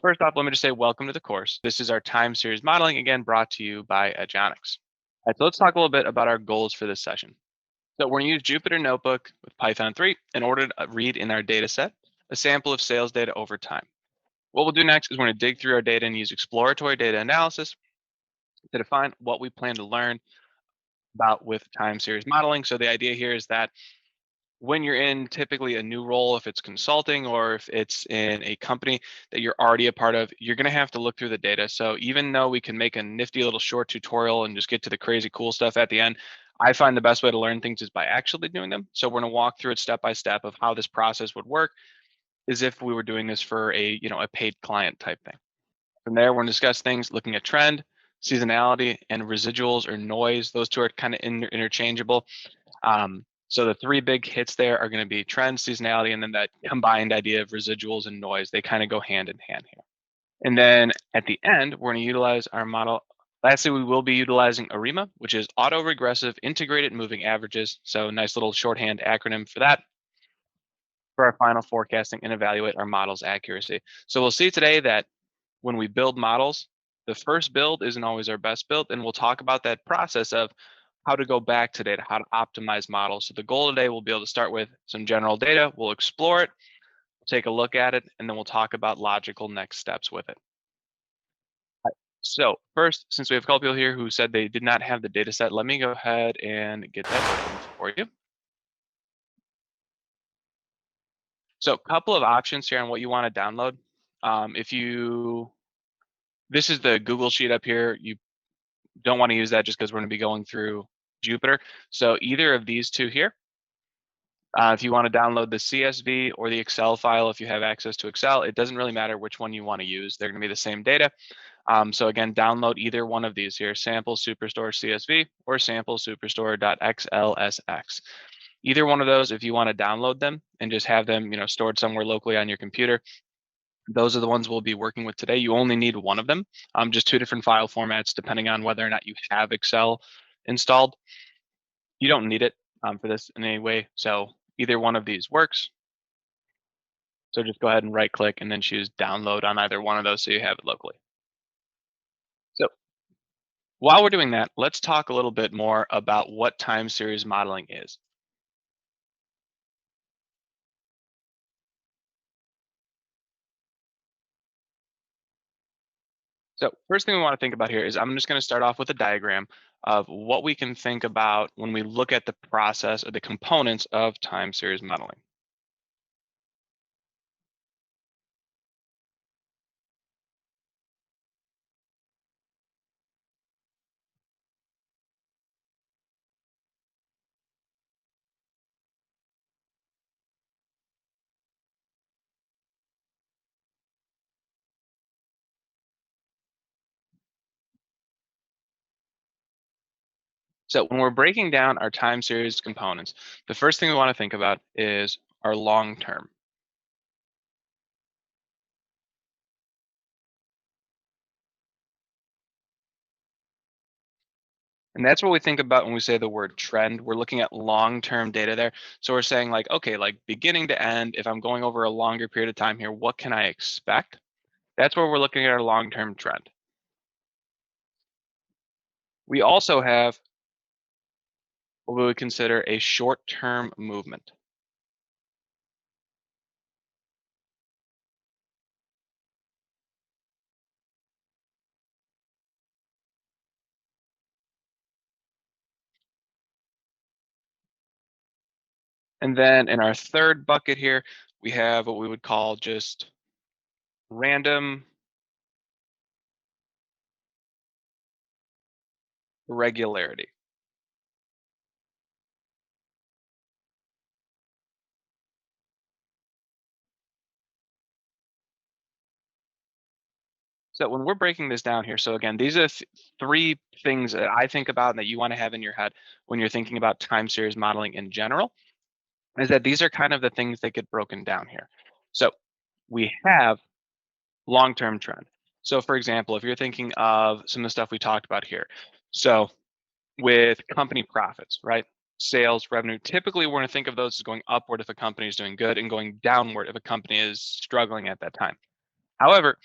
first off, let me just say welcome to the course. This is our time series modeling, again, brought to you by Eduonix. All right, so let's talk a little bit about our goals for this session. So we're going to use Jupyter Notebook with Python 3 in order to read in our data set a sample of sales data over time. What we'll do next is we're going to dig through our data and use exploratory data analysis to define what we plan to learn about with time series modeling. So the idea here is that when you're in typically a new role, if it's consulting or if it's in a company that you're already a part of, you're going to have to look through the data. So even though we can make a nifty little short tutorial and just get to the crazy cool stuff at the end, I find the best way to learn things is by actually doing them. So we're going to walk through it step by step of how this process would work as if we were doing this for a paid client type thing. From there, we're going to discuss things looking at trend, seasonality, and residuals or noise. Those two are kind of interchangeable. So the three big hits there are going to be trend, seasonality, and then that combined idea of residuals and noise. They kind of go hand in hand here. And then at the end, we're going to utilize our model. Lastly, we will be utilizing ARIMA, which is Autoregressive Integrated Moving Averages. So nice little shorthand acronym for that for our final forecasting and evaluate our model's accuracy. So we'll see today that when we build models, the first build isn't always our best build, and we'll talk about that process of how to go back to data, how to optimize models. So the goal today, we'll be able to start with some general data, we'll explore it, take a look at it, and then we'll talk about logical next steps with it. So first, since we have a couple people here who said they did not have the data set, let me go ahead and get that for you. So a couple of options here on what you want to download. This is the Google sheet up here. You don't want to use that just because we're going to be going through Jupyter. So either of these two here, if you want to download the CSV or the Excel file, if you have access to Excel, it doesn't really matter which one you want to use. They're going to be the same data. So again, download either one of these here, sample superstore CSV or sample superstore.xlsx. Either one of those, if you want to download them and just have them, stored somewhere locally on your computer, those are the ones we'll be working with today. You only need one of them, just two different file formats, depending on whether or not you have Excel installed. You don't need it for this in any way. So either one of these works. So just go ahead and right click and then choose download on either one of those so you have it locally. So while we're doing that, let's talk a little bit more about what time series modeling is. So first thing we want to think about here is I'm just going to start off with a diagram of what we can think about when we look at the process or the components of time series modeling. So when we're breaking down our time series components, the first thing we want to think about is our long term. And that's what we think about when we say the word trend. We're looking at long-term data there. So we're saying like, okay, like beginning to end, if I'm going over a longer period of time here, what can I expect? That's where we're looking at our long-term trend. We also have what we would consider a short-term movement. And then in our third bucket here, we have what we would call just random regularity. So when we're breaking this down here, so again, these are three things that I think about and that you want to have in your head when you're thinking about time series modeling in general, is that these are kind of the things that get broken down here. So we have long-term trend. So for example, if you're thinking of some of the stuff we talked about here, so with company profits, right? Sales, revenue, typically we're going to think of those as going upward if a company is doing good and going downward if a company is struggling at that time. However,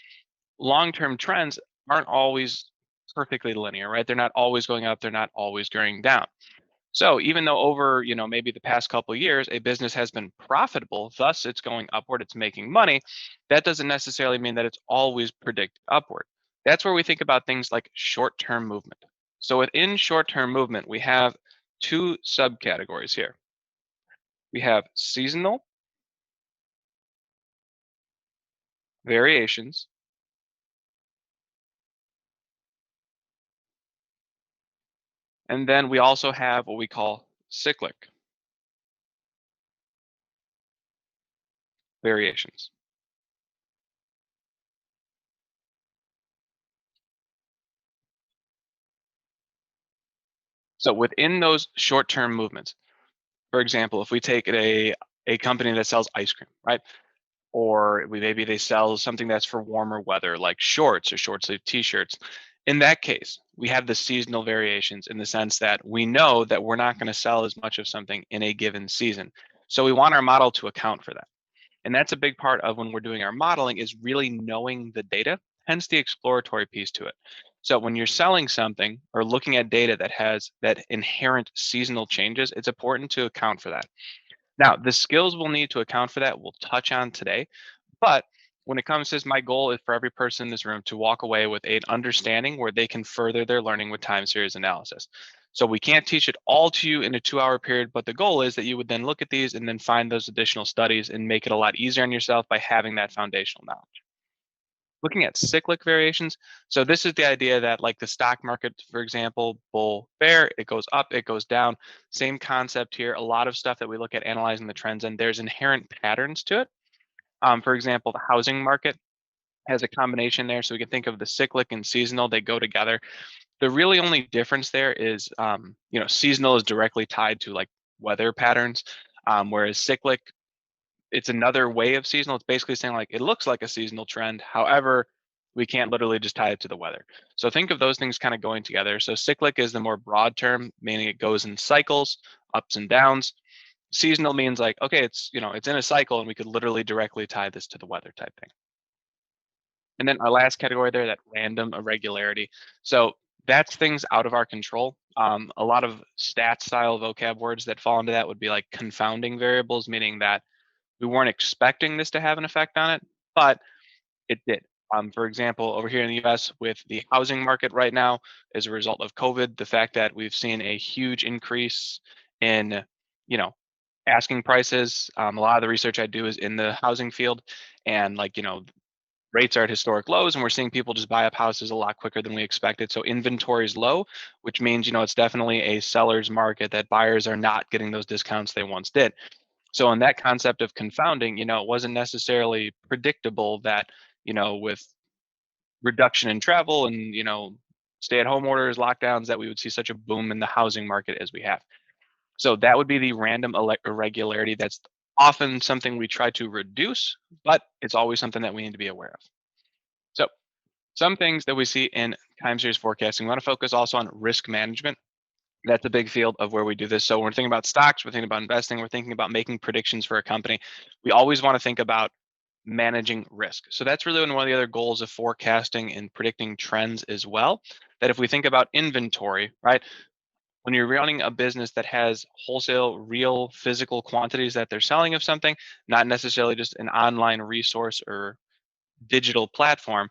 long-term trends aren't always perfectly linear, right? They're not always going up, they're not always going down. So even though over, maybe the past couple of years, a business has been profitable, thus it's going upward, it's making money, that doesn't necessarily mean that it's always predicted upward. That's where we think about things like short-term movement. So within short-term movement, we have two subcategories here. We have seasonal variations, and then we also have what we call cyclic variations. So within those short-term movements, for example, if we take a company that sells ice cream, right? Or maybe they sell something that's for warmer weather, like shorts or short sleeve t-shirts. In that case, we have the seasonal variations in the sense that we know that we're not going to sell as much of something in a given season. So we want our model to account for that. And that's a big part of when we're doing our modeling is really knowing the data, hence the exploratory piece to it. So when you're selling something or looking at data that has that inherent seasonal changes, it's important to account for that. Now, the skills we'll need to account for that we'll touch on today, but when it comes to this, my goal is for every person in this room to walk away with an understanding where they can further their learning with time series analysis. So we can't teach it all to you in a 2-hour period, but the goal is that you would then look at these and then find those additional studies and make it a lot easier on yourself by having that foundational knowledge. Looking at cyclic variations, so this is the idea that like the stock market, for example, bull bear, it goes up, it goes down. Same concept here. A lot of stuff that we look at analyzing the trends and there's inherent patterns to it. For example, the housing market has a combination there. So we can think of the cyclic and seasonal, they go together. The really only difference there is, seasonal is directly tied to like weather patterns, whereas cyclic, it's another way of seasonal. It's basically saying like it looks like a seasonal trend. However, we can't literally just tie it to the weather. So think of those things kind of going together. So cyclic is the more broad term, meaning it goes in cycles, ups and downs. Seasonal means like, okay, it's in a cycle and we could literally directly tie this to the weather type thing. And then our last category there, that random irregularity. So that's things out of our control. A lot of stats style vocab words that fall into that would be like confounding variables, meaning that we weren't expecting this to have an effect on it, but it did. For example, over here in the US with the housing market right now, as a result of COVID, the fact that we've seen a huge increase in, you know, asking prices. A lot of the research I do is in the housing field, and like, rates are at historic lows, and we're seeing people just buy up houses a lot quicker than we expected. So inventory is low, which means, it's definitely a seller's market that buyers are not getting those discounts they once did. So in that concept of confounding, it wasn't necessarily predictable that, with reduction in travel and, stay-at-home orders, lockdowns, that we would see such a boom in the housing market as we have. So that would be the random irregularity. That's often something we try to reduce, but it's always something that we need to be aware of. So some things that we see in time series forecasting, we want to focus also on risk management. That's a big field of where we do this. So when we're thinking about stocks, we're thinking about investing, we're thinking about making predictions for a company. We always want to think about managing risk. So that's really one of the other goals of forecasting and predicting trends as well. That if we think about inventory, right? When you're running a business that has wholesale, real physical quantities that they're selling of something, not necessarily just an online resource or digital platform,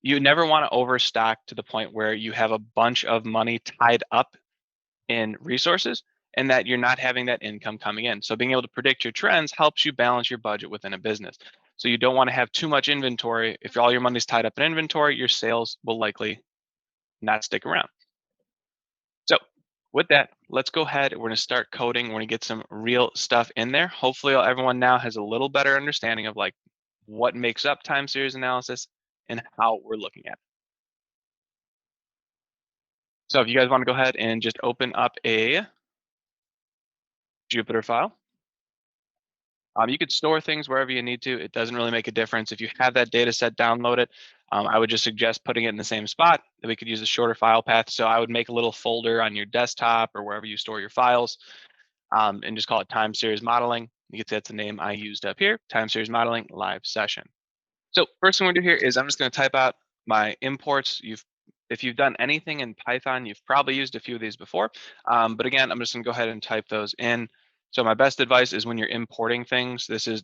you never want to overstock to the point where you have a bunch of money tied up in resources and that you're not having that income coming in. So being able to predict your trends helps you balance your budget within a business. So you don't want to have too much inventory. If all your money's tied up in inventory, your sales will likely not stick around. So with that, let's go ahead. We're going to start coding. We're going to get some real stuff in there. Hopefully everyone now has a little better understanding of like what makes up time series analysis and how we're looking at it. So if you guys want to go ahead and just open up a Jupyter file. You could store things wherever you need to. It doesn't really make a difference. If you have that data set, download it. I would just suggest putting it in the same spot that we could use a shorter file path. So I would make a little folder on your desktop or wherever you store your files, and just call it time series modeling. You can see that's the name I used up here, time series modeling live session. So first thing we're gonna do here is I'm just gonna type out my imports. If you've done anything in Python, you've probably used a few of these before. But again, I'm just gonna go ahead and type those in. So my best advice is when you're importing things, this is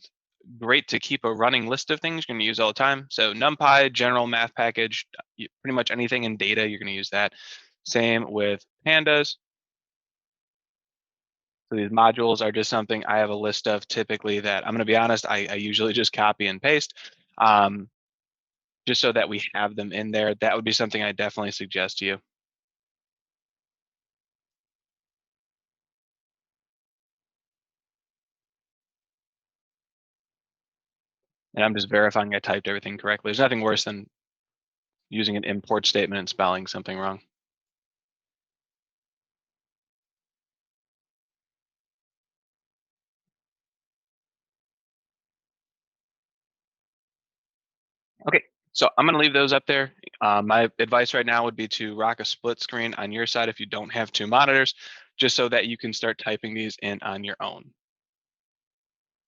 great to keep a running list of things you're gonna use all the time. So NumPy, general math package, pretty much anything in data, you're gonna use that. Same with pandas. So these modules are just something I have a list of typically that I'm gonna be honest, I usually just copy and paste. Um, just so that we have them in there. That would be something I definitely suggest to you. And I'm just verifying I typed everything correctly. There's nothing worse than using an import statement and spelling something wrong. Okay, so I'm gonna leave those up there. My advice right now would be to rock a split screen on your side if you don't have two monitors, just so that you can start typing these in on your own.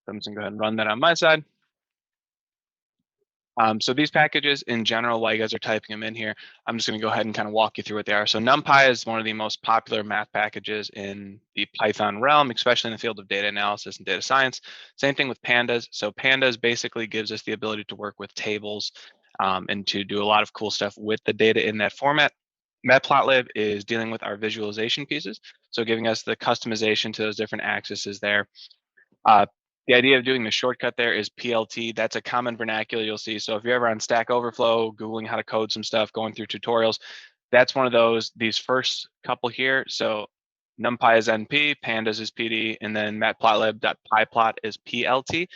So I'm just gonna go ahead and run that on my side. So these packages in general, while you guys are typing them in here, I'm just going to go ahead and kind of walk you through what they are. So NumPy is one of the most popular math packages in the Python realm, especially in the field of data analysis and data science. Same thing with pandas. So pandas basically gives us the ability to work with tables and to do a lot of cool stuff with the data in that format. Matplotlib is dealing with our visualization pieces, so giving us the customization to those different axes there. Uh, the idea of doing the shortcut there is PLT. That's a common vernacular you'll see. So if you're ever on Stack Overflow, Googling how to code some stuff, going through tutorials, that's one of those, these first couple here. So NumPy is NP, Pandas is PD, and then matplotlib.pyplot is PLT.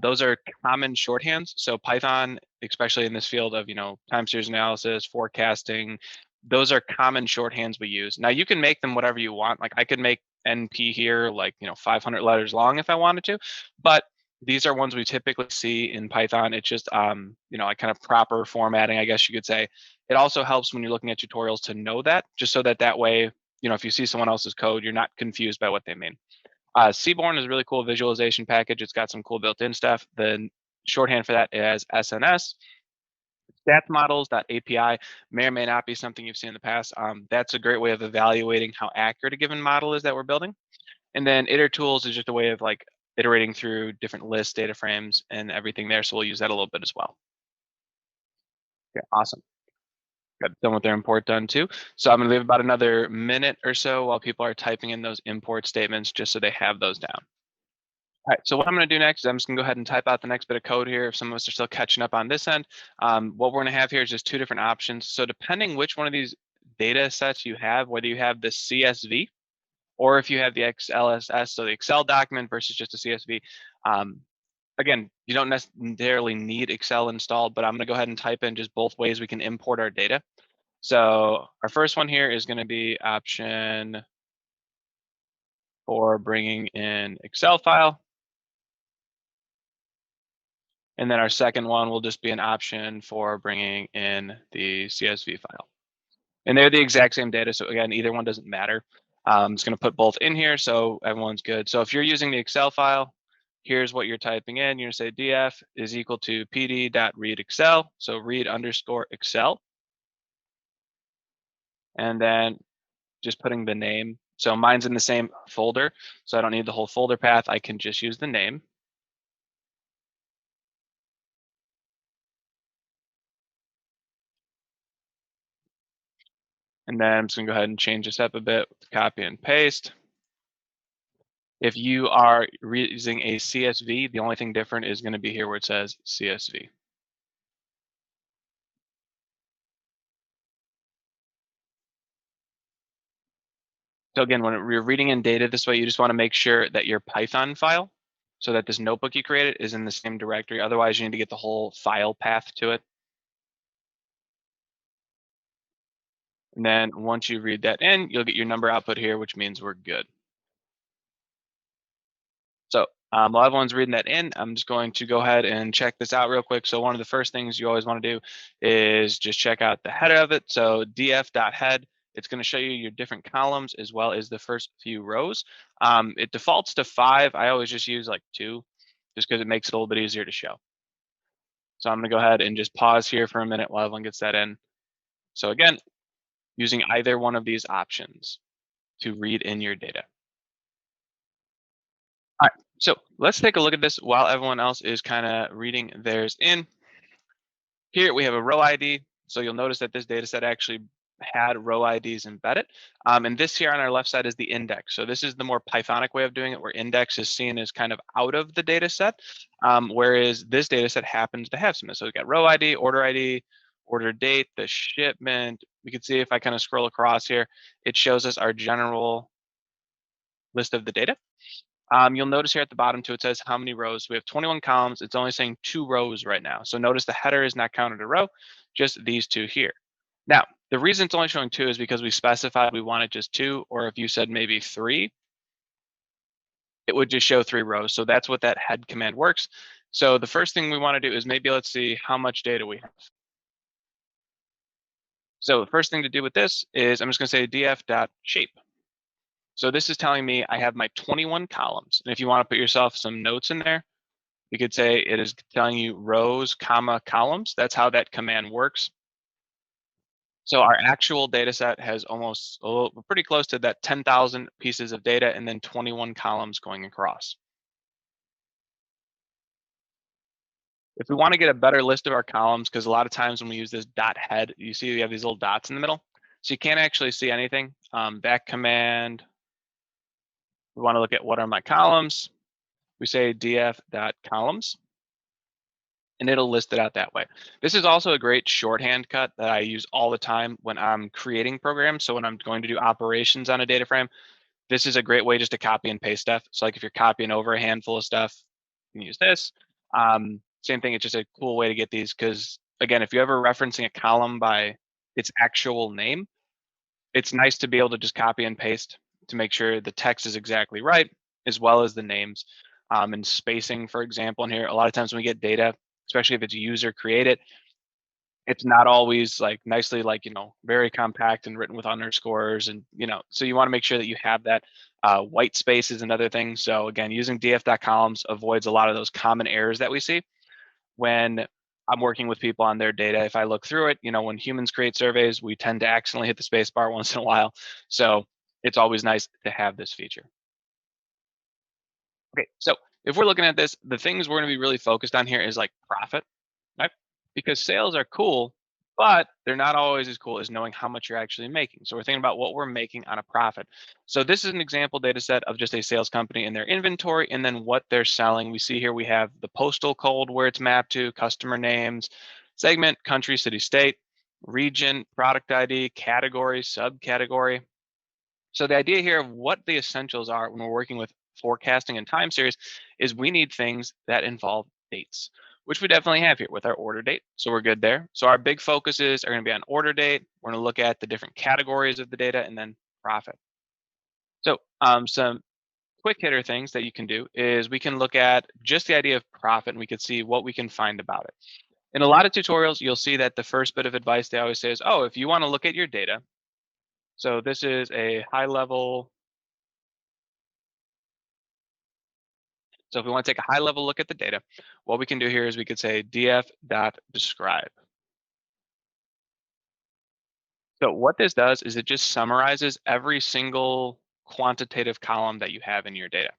Those are common shorthands. So Python, especially in this field of time series analysis, forecasting, those are common shorthands we use. Now you can make them whatever you want. Like I could make NP here like 500 letters long if I wanted to, but these are ones we typically see in Python. It's just like kind of proper formatting, I guess you could say. It also helps when you're looking at tutorials to know that, just so that way, if you see someone else's code, you're not confused by what they mean. Seaborn is a really cool visualization package. It's got some cool built-in stuff. The shorthand for that is SNS. Stats models.api may or may not be something you've seen in the past. That's a great way of evaluating how accurate a given model is that we're building. And then iter-tools is just a way of like iterating through different lists, data frames, and everything there. So we'll use that a little bit as well. Okay, awesome. Got done with their import done too. So I'm gonna leave about another minute or so while people are typing in those import statements just so they have those down. All right, so what I'm going to do next is I'm just going to go ahead and type out the next bit of code here. If some of us are still catching up on this end, what we're going to have here is just two different options. So depending which one of these data sets you have, whether you have the CSV or if you have the XLSS, so the Excel document versus just a CSV, again, you don't necessarily need Excel installed, but I'm going to go ahead and type in just both ways we can import our data. So our first one here is going to be option for bringing in Excel file. And then our second one will just be an option for bringing in the CSV file. And they're the exact same data. So again, either one doesn't matter. I'm just going to put both in here so everyone's good. So if you're using the Excel file, here's what you're typing in. You're going to say df is equal to pd.read Excel. So read underscore Excel. And then just putting the name. So mine's in the same folder. So I don't need the whole folder path. I can just use the name. And then I'm just gonna go ahead and change this up a bit, copy and paste. If you are using a CSV, the only thing different is going to be here where it says CSV. So again, when you're reading in data this way, you just want to make sure that your Python file, so that this notebook you created is in the same directory. Otherwise, you need to get the whole file path to it. And then once you read that in, you'll get your number output here, which means we're good. So while everyone's reading that in, I'm just going to go ahead and check this out real quick. So one of the first things you always want to do is just check out the header of it. So df.head, it's going to show you your different columns as well as the first few rows. It defaults to 5. I always just use like 2 just because it makes it a little bit easier to show. So I'm going to go ahead and just pause here for a minute while everyone gets that in. So again, using either one of these options to read in your data. All right, so let's take a look at this while everyone else is kind of reading theirs in. Here we have a row ID. So you'll notice that this data set actually had row IDs embedded. And this here on our left side is the index. So this is the more Pythonic way of doing it, where index is seen as kind of out of the data set, whereas this data set happens to have some. So we've got row ID, order date, the shipment. We can see if I kind of scroll across here, it shows us our general list of the data. You'll notice here at the bottom too, it says how many rows. We have 21 columns. It's only saying 2 rows right now. So notice the header is not counted a row, just these 2 here. Now, the reason it's only showing 2 is because we specified we wanted just 2, or if you said maybe 3, it would just show 3 rows. So that's what that head command works. So the first thing we want to do is maybe let's see how much data we have. So the first thing to do with this is I'm just going to say df.shape. So this is telling me I have my 21 columns. And if you want to put yourself some notes in there, you could say it is telling you rows, comma, columns. That's how that command works. So our actual data set has almost, we're pretty close to that 10,000 pieces of data and then 21 columns going across. If we want to get a better list of our columns, because a lot of times when we use this dot head, you see we have these little dots in the middle. So you can't actually see anything. Back command, we want to look at what are my columns. We say df.columns. And it'll list it out that way. This is also a great shorthand cut that I use all the time when I'm creating programs. So when I'm going to do operations on a data frame, this is a great way just to copy and paste stuff. So like if you're copying over a handful of stuff, you can use this. Same thing, it's just a cool way to get these because again, if you're ever referencing a column by its actual name, it's nice to be able to just copy and paste to make sure the text is exactly right, as well as the names and spacing, for example, in here. A lot of times when we get data, especially if it's user created, it's not always like nicely, like, very compact and written with underscores and, so you want to make sure that you have that white spaces and other things. So again, using df.columns avoids a lot of those common errors that we see when I'm working with people on their data. If I look through it, when humans create surveys, we tend to accidentally hit the space bar once in a while. So it's always nice to have this feature. Okay, so if we're looking at this, the things we're going to be really focused on here is like profit, right? Because sales are cool, but they're not always as cool as knowing how much you're actually making. So we're thinking about what we're making on a profit. So this is an example data set of just a sales company and their inventory and then what they're selling. We see here we have the postal code where it's mapped to, customer names, segment, country, city, state, region, product ID, category, subcategory. So the idea here of what the essentials are when we're working with forecasting and time series is we need things that involve dates, which we definitely have here with our order date. So we're good there. So our big focuses are going to be on order date. We're going to look at the different categories of the data and then profit. So some quick hitter things that you can do is we can look at just the idea of profit and we can see what we can find about it. In a lot of tutorials, you'll see that the first bit of advice they always say is, oh, if you want to look at your data, so this is a high level. So if we want to take a high level look at the data, what we can do here is we could say df.describe. So what this does is it just summarizes every single quantitative column that you have in your data.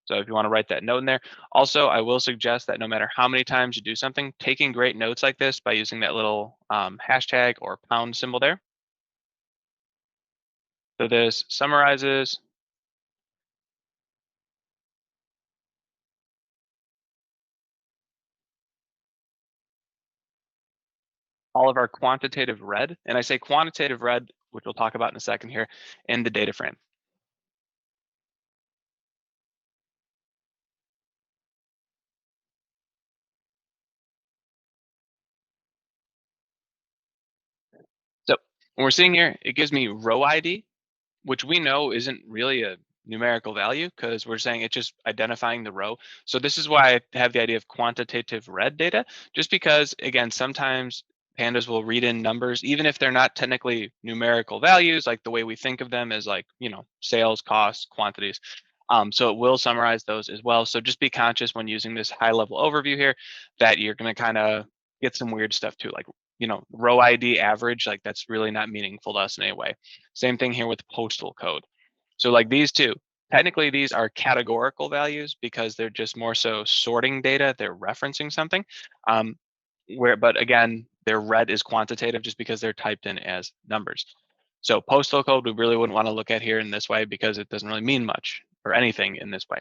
So if you want to write that note in there. Also, I will suggest that no matter how many times you do something, taking great notes like this by using that little hashtag or pound symbol there. So this summarizes all of our quantitative read. And I say quantitative read, which we'll talk about in a second here, in the data frame. So when we're seeing here, it gives me row ID, which we know isn't really a numerical value because we're saying it's just identifying the row. So this is why I have the idea of quantitative read data, just because, again, sometimes pandas will read in numbers, even if they're not technically numerical values, like the way we think of them as like, sales, costs, quantities. So it will summarize those as well. So just be conscious when using this high level overview here that you're going to kind of get some weird stuff too, like, row ID average, like that's really not meaningful to us in any way. Same thing here with postal code. So like these two, technically these are categorical values because they're just more so sorting data. They're referencing something. But again, their red is quantitative just because they're typed in as numbers. So postal code, we really wouldn't want to look at here in this way because it doesn't really mean much or anything in this way.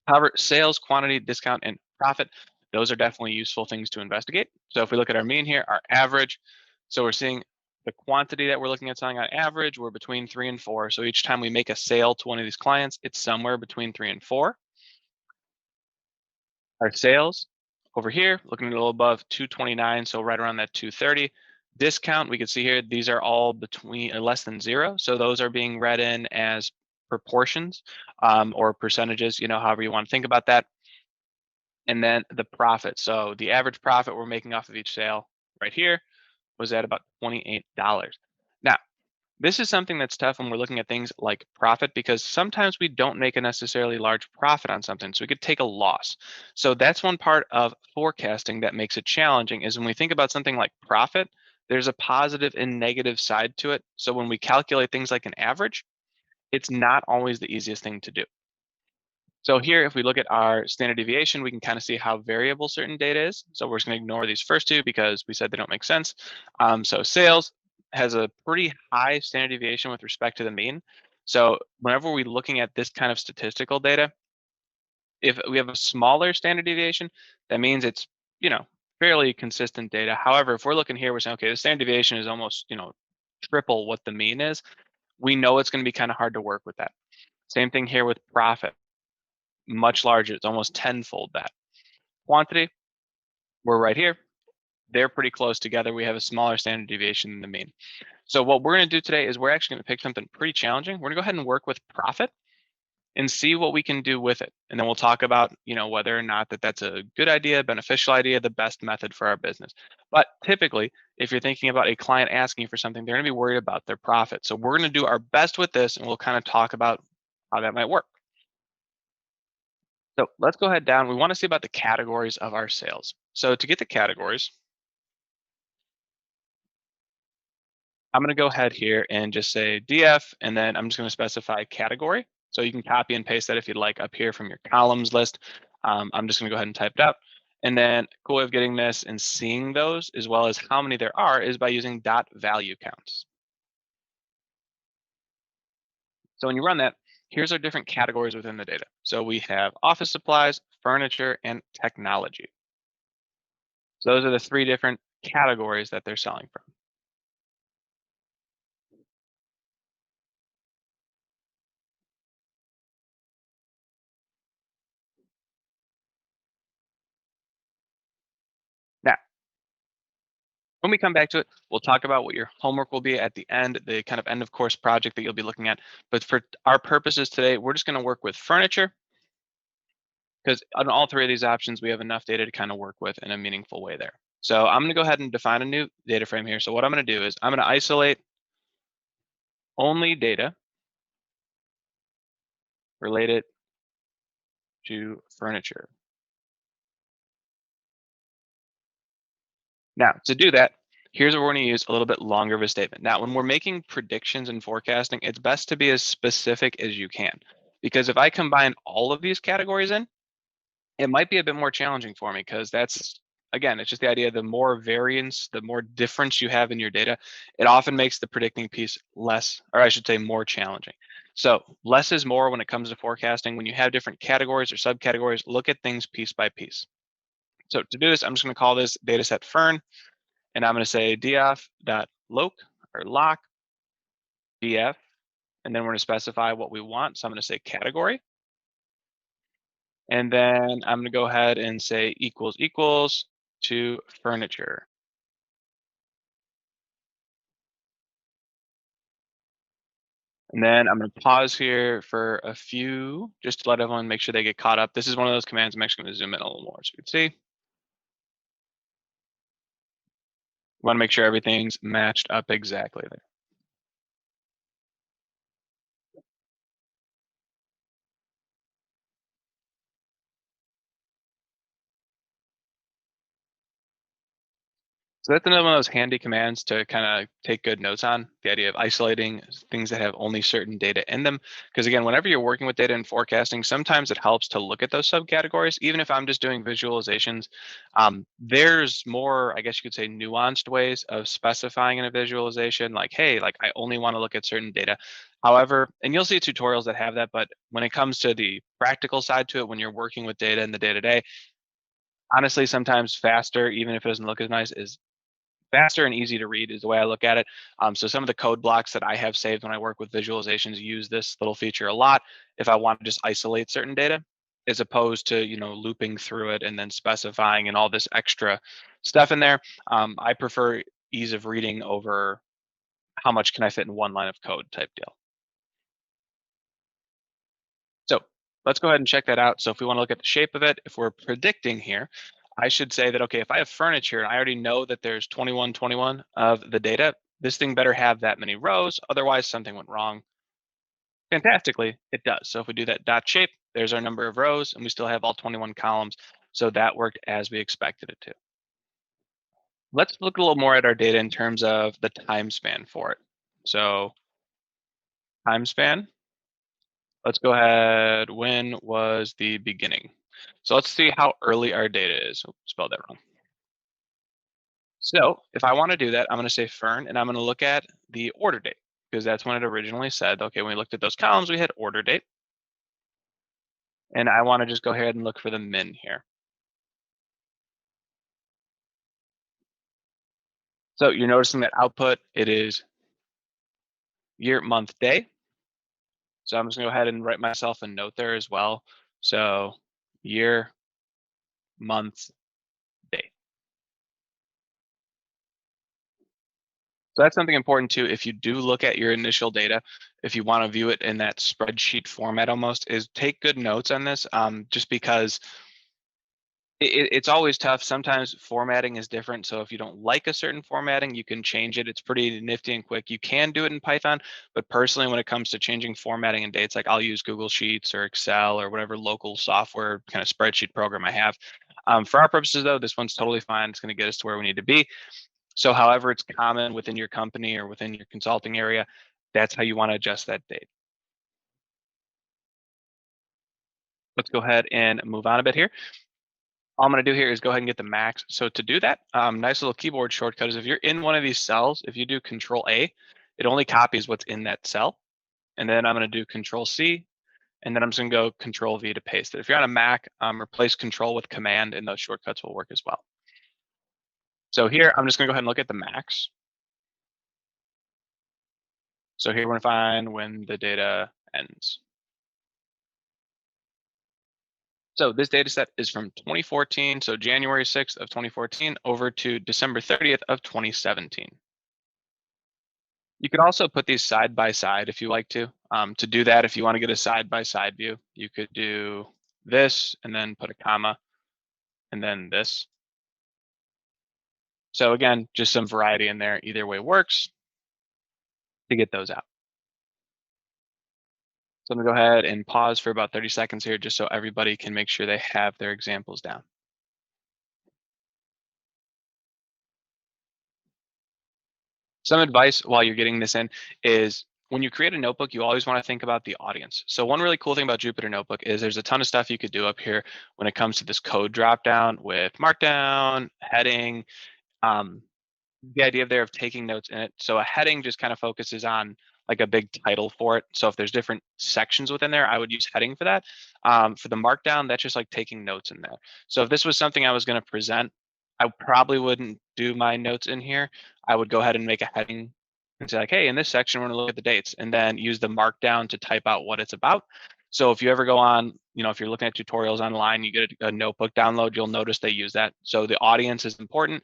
However, sales, quantity, discount, and profit, those are definitely useful things to investigate. So if we look at our mean here, our average, so we're seeing the quantity that we're looking at selling on average, we're between 3 and 4. So each time we make a sale to one of these clients, it's somewhere between 3 and 4. Our sales over here, looking a little above 229, so right around that 230. Discount, we can see here, these are all between less than 0. So those are being read in as proportions or percentages, however you want to think about that. And then the profit. So the average profit we're making off of each sale right here was at about $28. Now, this is something that's tough when we're looking at things like profit because sometimes we don't make a necessarily large profit on something. So we could take a loss. So that's one part of forecasting that makes it challenging is when we think about something like profit, there's a positive and negative side to it. So when we calculate things like an average, it's not always the easiest thing to do. So here, if we look at our standard deviation, we can kind of see how variable certain data is. So we're just going to ignore these first two because we said they don't make sense. So sales has a pretty high standard deviation with respect to the mean. So whenever we're looking at this kind of statistical data, if we have a smaller standard deviation, that means it's, fairly consistent data. However, if we're looking here, we're saying, okay, the standard deviation is almost, triple what the mean is. We know it's going to be kind of hard to work with that. Same thing here with profit. Much larger. It's almost tenfold that. Quantity, we're right here. They're pretty close together. We have a smaller standard deviation than the mean. So what we're going to do today is we're actually going to pick something pretty challenging. We're going to go ahead and work with profit and see what we can do with it. And then we'll talk about, whether or not that's a good idea, beneficial idea, the best method for our business. But typically, if you're thinking about a client asking for something, they're going to be worried about their profit. So we're going to do our best with this and we'll kind of talk about how that might work. So let's go ahead down. We want to see about the categories of our sales. So to get the categories, I'm going to go ahead here and just say DF, and then I'm just going to specify category. So you can copy and paste that if you'd like up here from your columns list. I'm just going to go ahead and type it out. And then cool way of getting this and seeing those as well as how many there are is by using dot value counts. So when you run that, here's our different categories within the data. So we have office supplies, furniture, and technology. So those are the 3 different categories that they're selling from. Now, when we come back to it, we'll talk about what your homework will be at the end, the kind of end of course project that you'll be looking at. But for our purposes today, we're just going to work with furniture because on all 3 of these options, we have enough data to kind of work with in a meaningful way there. So I'm going to go ahead and define a new data frame here. So what I'm going to do is I'm going to isolate only data related to furniture. Now, to do that, here's what we're going to use a little bit longer of a statement. Now, when we're making predictions and forecasting, it's best to be as specific as you can. Because if I combine all of these categories in, it might be a bit more challenging for me because that's, again, it's just the idea, the more variance, the more difference you have in your data, it often makes the predicting piece less, or I should say more challenging. So less is more when it comes to forecasting. When you have different categories or subcategories, look at things piece by piece. So to do this, I'm just going to call this dataset Fern, and I'm going to say df.loc or lock df, and then we're going to specify what we want. So I'm going to say category. And then I'm going to go ahead and say equals equals to furniture. And then I'm going to pause here for a few, just to let everyone make sure they get caught up. This is one of those commands. I'm actually going to zoom in a little more so you can see. We want to make sure everything's matched up exactly there. So that's another one of those handy commands to kind of take good notes on, the idea of isolating things that have only certain data in them. Because again, whenever you're working with data and forecasting, sometimes it helps to look at those subcategories. Even if I'm just doing visualizations, there's more, I guess you could say, nuanced ways of specifying in a visualization, like, hey, like I only want to look at certain data. However, and you'll see tutorials that have that, but when it comes to the practical side to it, when you're working with data in the day-to-day, honestly, sometimes faster, even if it doesn't look as nice, is faster and easy to read is the way I look at it. So some of the code blocks that I have saved when I work with visualizations use this little feature a lot if I want to just isolate certain data, as opposed to looping through it and then specifying and all this extra stuff in there. I prefer ease of reading over how much can I fit in one line of code type deal. So let's go ahead and check that out. So if we want to look at the shape of it, if we're predicting here, I should say that, okay, if I have furniture and I already know that there's 2121 of the data, this thing better have that many rows. Otherwise, something went wrong. Fantastically, it does. So if we do that dot shape, there's our number of rows and we still have all 21 columns. So that worked as we expected it to. Let's look a little more at our data in terms of the time span for it. So time span, let's go ahead. When was the beginning? So let's see how early our data is. Oh, spelled that wrong. So if I want to do that, I'm going to say fern and I'm going to look at the order date because that's when it originally said, okay, when we looked at those columns, we had order date. And I want to just go ahead and look for the min here. So you're noticing that output, it is year, month, day. So I'm just going to go ahead and write myself a note there as well. So year, month, day. So that's something important too. If you do look at your initial data, if you want to view it in that spreadsheet format almost, is take good notes on this, just because it's always tough. Sometimes formatting is different. So if you don't like a certain formatting, you can change it. It's pretty nifty and quick. You can do it in Python, but personally, when it comes to changing formatting and dates, like I'll use Google Sheets or Excel or whatever local software kind of spreadsheet program I have. For our purposes though, this one's totally fine. It's going to get us to where we need to be. So however it's common within your company or within your consulting area, that's how you want to adjust that date. Let's go ahead and move on a bit here. All I'm going to do here is go ahead and get the max. So to do that, nice little keyboard shortcut is if you're in one of these cells, if you do Control A, it only copies what's in that cell. And then I'm going to do Control C, and then I'm just going to go Control V to paste it. If you're on a Mac, replace Control with Command, and those shortcuts will work as well. So here, I'm just going to go ahead and look at the max. So here we're going to find when the data ends. So this data set is from 2014, so January 6th of 2014 over to December 30th of 2017. You could also put these side by side if you like to. To do that, if you want to get a side by side view, you could do this and then put a comma and then this. So again, just some variety in there. Either way works to get those out. So I'm gonna go ahead and pause for about 30 seconds here just so everybody can make sure they have their examples down. Some advice while you're getting this in is when you create a notebook, you always want to think about the audience. So one really cool thing about Jupyter Notebook is there's a ton of stuff you could do up here when it comes to this code dropdown with Markdown, heading, the idea there of taking notes in it. So a heading just kind of focuses on like a big title for it. So if there's different sections within there, I would use heading for that. For the Markdown, that's just like taking notes in there. So if this was something I was going to present, I probably wouldn't do my notes in here. I would go ahead and make a heading and say like, hey, in this section, we're going to look at the dates and then use the Markdown to type out what it's about. So if you ever go on, if you're looking at tutorials online, you get a notebook download, you'll notice they use that. So the audience is important.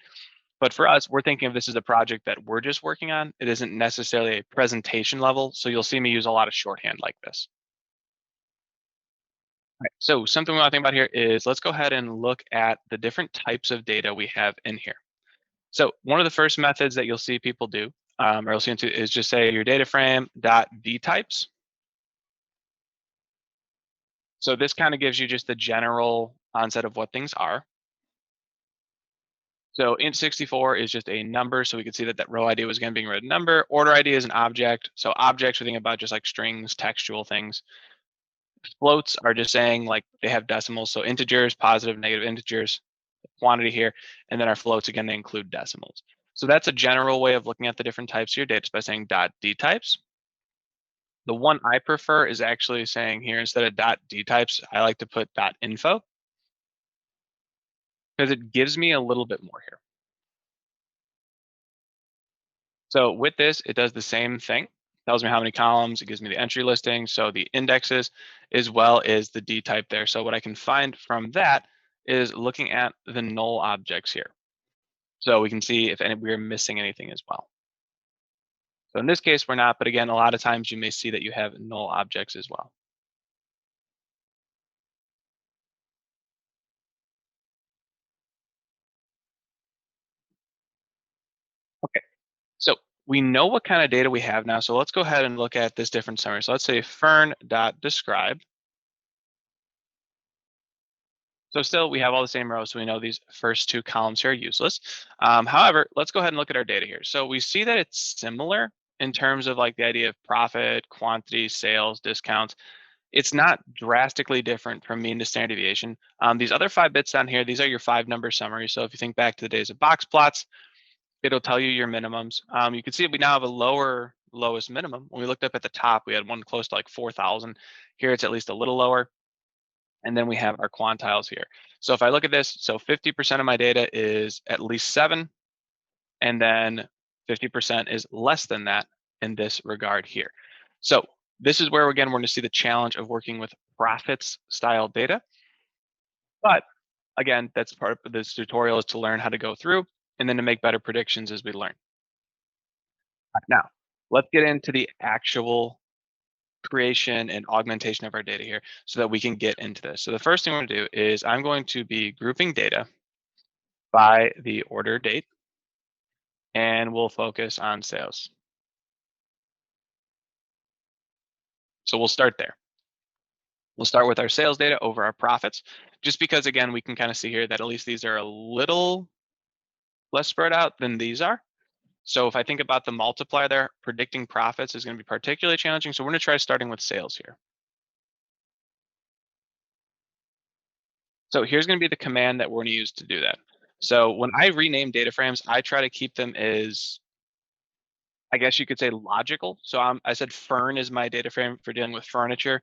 But for us, we're thinking of this as a project that we're just working on. It isn't necessarily a presentation level. So you'll see me use a lot of shorthand like this. All right, so something we want to think about here is let's go ahead and look at the different types of data we have in here. So one of the first methods that you'll see people do, or you'll see into is just say your data frame dot d types. So this kind of gives you just the general onset of what things are. So int64 is just a number, so we can see that that row ID was again being read a number. Order ID is an object. So objects, we think about just like strings, textual things. Floats are just saying like they have decimals, so integers, positive, negative integers, quantity here, and then our floats, again, they include decimals. So that's a general way of looking at the different types of your data by saying .dtypes. The one I prefer is actually saying here, instead of .dtypes, I like to put .info because it gives me a little bit more here. So with this, it does the same thing. Tells me how many columns, it gives me the entry listing, so the indexes, as well as the D type there. So what I can find from that is looking at the null objects here. So we can see if we're missing anything as well. So in this case, we're not, but again, a lot of times you may see that you have null objects as well. Okay, so we know what kind of data we have now. So let's go ahead and look at this different summary. So let's say fern.describe. So still, we have all the same rows, so we know these first two columns here are useless. However, let's go ahead and look at our data here. So we see that it's similar in terms of like the idea of profit, quantity, sales, discounts. It's not drastically different from mean to standard deviation. These other 5 bits down here, these are your 5-number summaries. So if you think back to the days of box plots, it'll tell you your minimums. You can see we now have a lower lowest minimum. When we looked up at the top, we had one close to like 4,000. Here it's at least a little lower. And then we have our quantiles here. So if I look at this, so 50% of my data is at least 7, and then 50% is less than that in this regard here. So this is where, again, we're going to see the challenge of working with profits style data. But again, that's part of this tutorial, is to learn how to go through and then to make better predictions as we learn. Now, let's get into the actual creation and augmentation of our data here so that we can get into this. So the first thing we're going to do is I'm going to be grouping data by the order date, and we'll focus on sales. So we'll start there. We'll start with our sales data over our profits, just because, again, we can kind of see here that at least these are a little less spread out than these are. So if I think about the multiplier there, predicting profits is going to be particularly challenging. So we're going to try starting with sales here. So here's going to be the command that we're going to use to do that. So when I rename data frames, I try to keep them as, I guess you could say, logical. So I said fern is my data frame for dealing with furniture.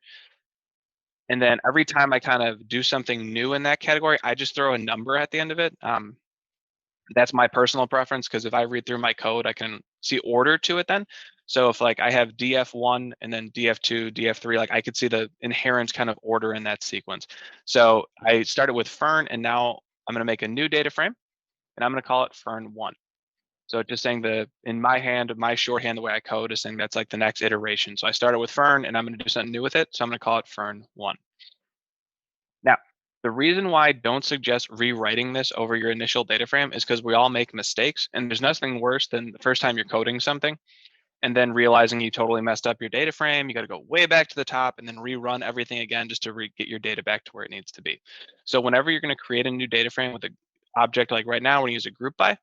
And then every time I kind of do something new in that category, I just throw a number at the end of it. That's my personal preference, because if I read through my code, I can see order to it then. So if like I have DF1 and then DF2, DF3, like I could see the inherent kind of order in that sequence. So I started with fern, and now I'm going to make a new data frame, and I'm going to call it fern1. So just saying in my shorthand, the way I code is saying that's like the next iteration. So I started with fern, and I'm going to do something new with it. So I'm going to call it fern1. Now, the reason why I don't suggest rewriting this over your initial data frame is because we all make mistakes, and there's nothing worse than the first time you're coding something and then realizing you totally messed up your data frame. You got to go way back to the top and then rerun everything again just to get your data back to where it needs to be. So whenever you're going to create a new data frame with an object like right now, when you use a group by,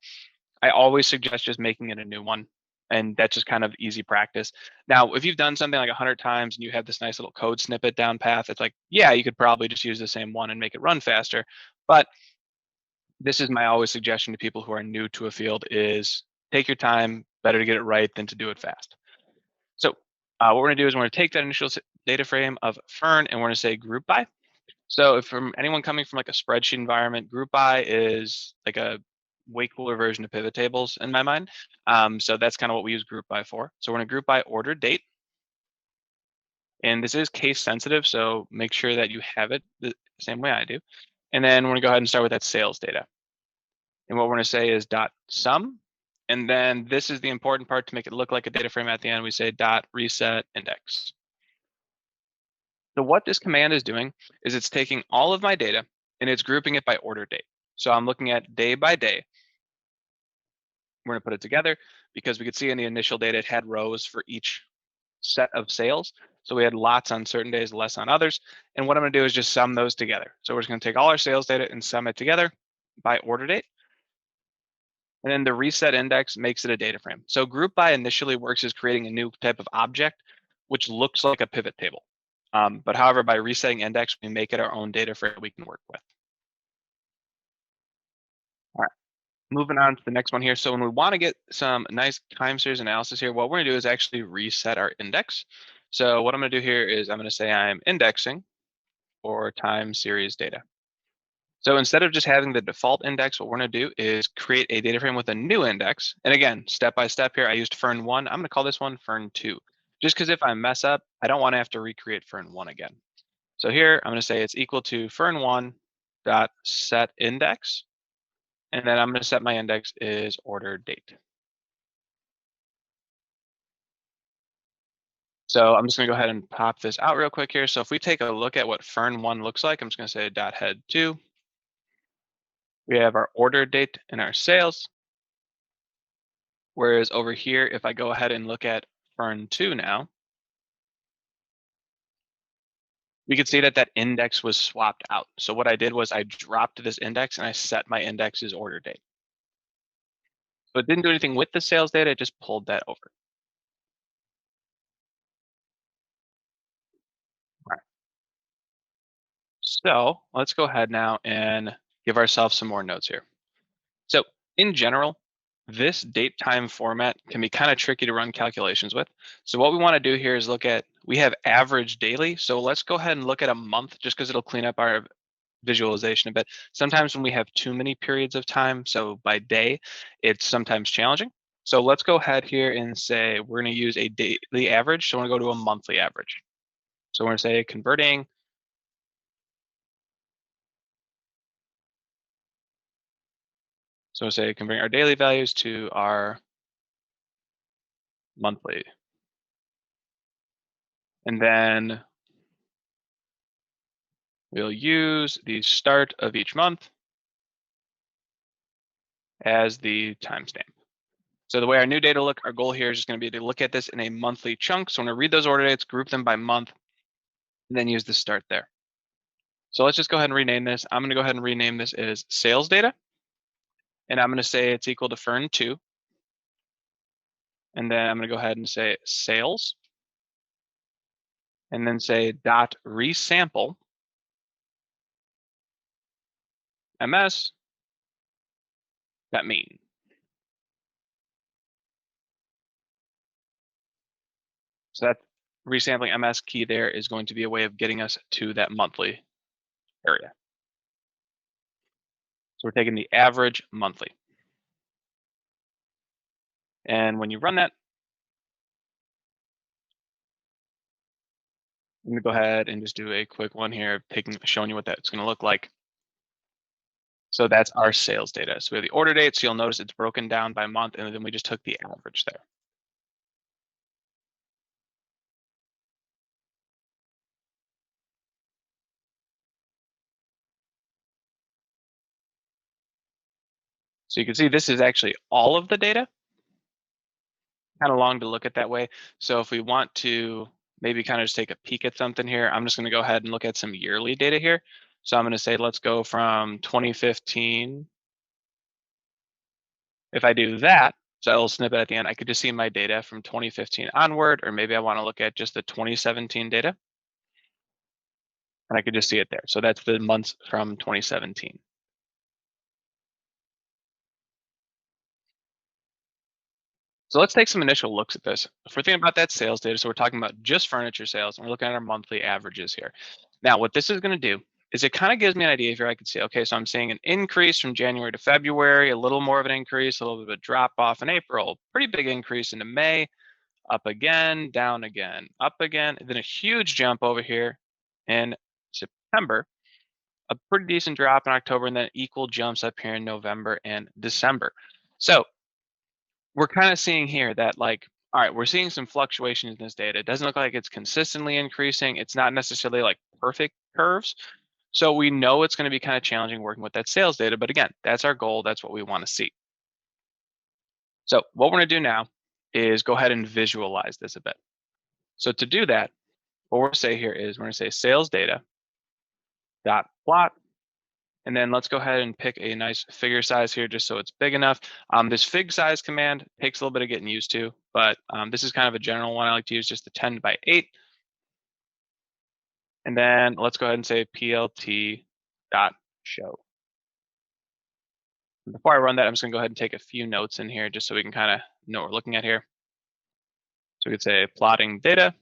I always suggest just making it a new one. And that's just kind of easy practice. Now, if you've done something like 100 times and you have this nice little code snippet down path, it's like, yeah, you could probably just use the same one and make it run faster. But this is my always suggestion to people who are new to a field is take your time, better to get it right than to do it fast. So what we're gonna do is we're gonna take that initial data frame of fern, and we're gonna say group by. So if from anyone coming from like a spreadsheet environment, group by is like a way cooler version of pivot tables in my mind. So that's kind of what we use group by for. So we're gonna group by order date. And this is case sensitive, so make sure that you have it the same way I do. And then we're gonna go ahead and start with that sales data. And what we're gonna say is dot sum. And then this is the important part to make it look like a data frame at the end. We say dot reset index. So what this command is doing is it's taking all of my data and it's grouping it by order date. So I'm looking at day by day. We're going to put it together because we could see in the initial data it had rows for each set of sales. So we had lots on certain days, less on others. And what I'm going to do is just sum those together. So we're just going to take all our sales data and sum it together by order date. And then the reset index makes it a data frame. So group by initially works as creating a new type of object, which looks like a pivot table. But however, by resetting index, we make it our own data frame we can work with. All right, moving on to the next one here. So when we want to get some nice time series analysis here, what we're gonna do is actually reset our index. So what I'm gonna do here is I'm gonna say I'm indexing for time series data. So instead of just having the default index, what we're gonna do is create a data frame with a new index. And again, step by step here, I used fern1. I'm gonna call this one fern2, just because if I mess up, I don't wanna have to recreate fern1 again. So here, I'm gonna say it's equal to fern1 dot set index. And then I'm gonna set my index is order date. So I'm just gonna go ahead and pop this out real quick here. So if we take a look at what fern1 looks like, I'm just gonna say dot head2. We have our order date and our sales. Whereas over here, if I go ahead and look at fern2 now, we can see that that index was swapped out. So what I did was I dropped this index and I set my index's order date. So it didn't do anything with the sales data, it just pulled that over. All right. So let's go ahead now and give ourselves some more notes here. So in general, this date time format can be kind of tricky to run calculations with. So what we want to do here is look at, we have average daily. So let's go ahead and look at a month just because it'll clean up our visualization a bit. Sometimes when we have too many periods of time, so by day, it's sometimes challenging. So let's go ahead here and say we're going to use a daily average. So I want to go to a monthly average. So we're going to say converting. So say converting our daily values to our monthly. And then we'll use the start of each month as the timestamp. So the way our new data look, our goal here is just going to be to look at this in a monthly chunk. So I'm going to read those order dates, group them by month, and then use the start there. So let's just go ahead and rename this. I'm going to go ahead and rename this as sales data. And I'm going to say it's equal to fern2. And then I'm going to go ahead and say sales. And then say dot resample ms that mean. So that resampling ms key there is going to be a way of getting us to that monthly area. So we're taking the average monthly. And when you run that, I'm gonna go ahead and just do a quick one here, showing you what that's gonna look like. So that's our sales data. So we have the order date, so you'll notice it's broken down by month, and then we just took the average there. So you can see this is actually all of the data. Kind of long to look at that way. So if we want to maybe kind of just take a peek at something here, I'm just gonna go ahead and look at some yearly data here. So I'm gonna say, let's go from 2015. If I do that, so a little snippet at the end, I could just see my data from 2015 onward, or maybe I want to look at just the 2017 data. And I could just see it there. So that's the months from 2017. So let's take some initial looks at this. If we're thinking about that sales data, so we're talking about just furniture sales, and we're looking at our monthly averages here. Now, what this is going to do is it kind of gives me an idea here. I can see, okay, so I'm seeing an increase from January to February, a little more of an increase, a little bit of a drop off in April, pretty big increase into May, up again, down again, up again, and then a huge jump over here in September, a pretty decent drop in October, and then equal jumps up here in November and December. So we're kind of seeing here that, like, all right, we're seeing some fluctuations in this data. It doesn't look like it's consistently increasing. It's not necessarily like perfect curves. So we know it's going to be kind of challenging working with that sales data. But again, that's our goal. That's what we want to see. So what we're going to do now is go ahead and visualize this a bit. So to do that, what we're going to say here is we're going to say sales data dot plot And then let's go ahead and pick a nice figure size here just so it's big enough. This fig size command takes a little bit of getting used to, but this is kind of a general one I like to use, just the 10 by 8. And then let's go ahead and say plt dot show. Before I run that, I'm just gonna go ahead and take a few notes in here just so we can kind of know what we're looking at here. So we could say plotting data.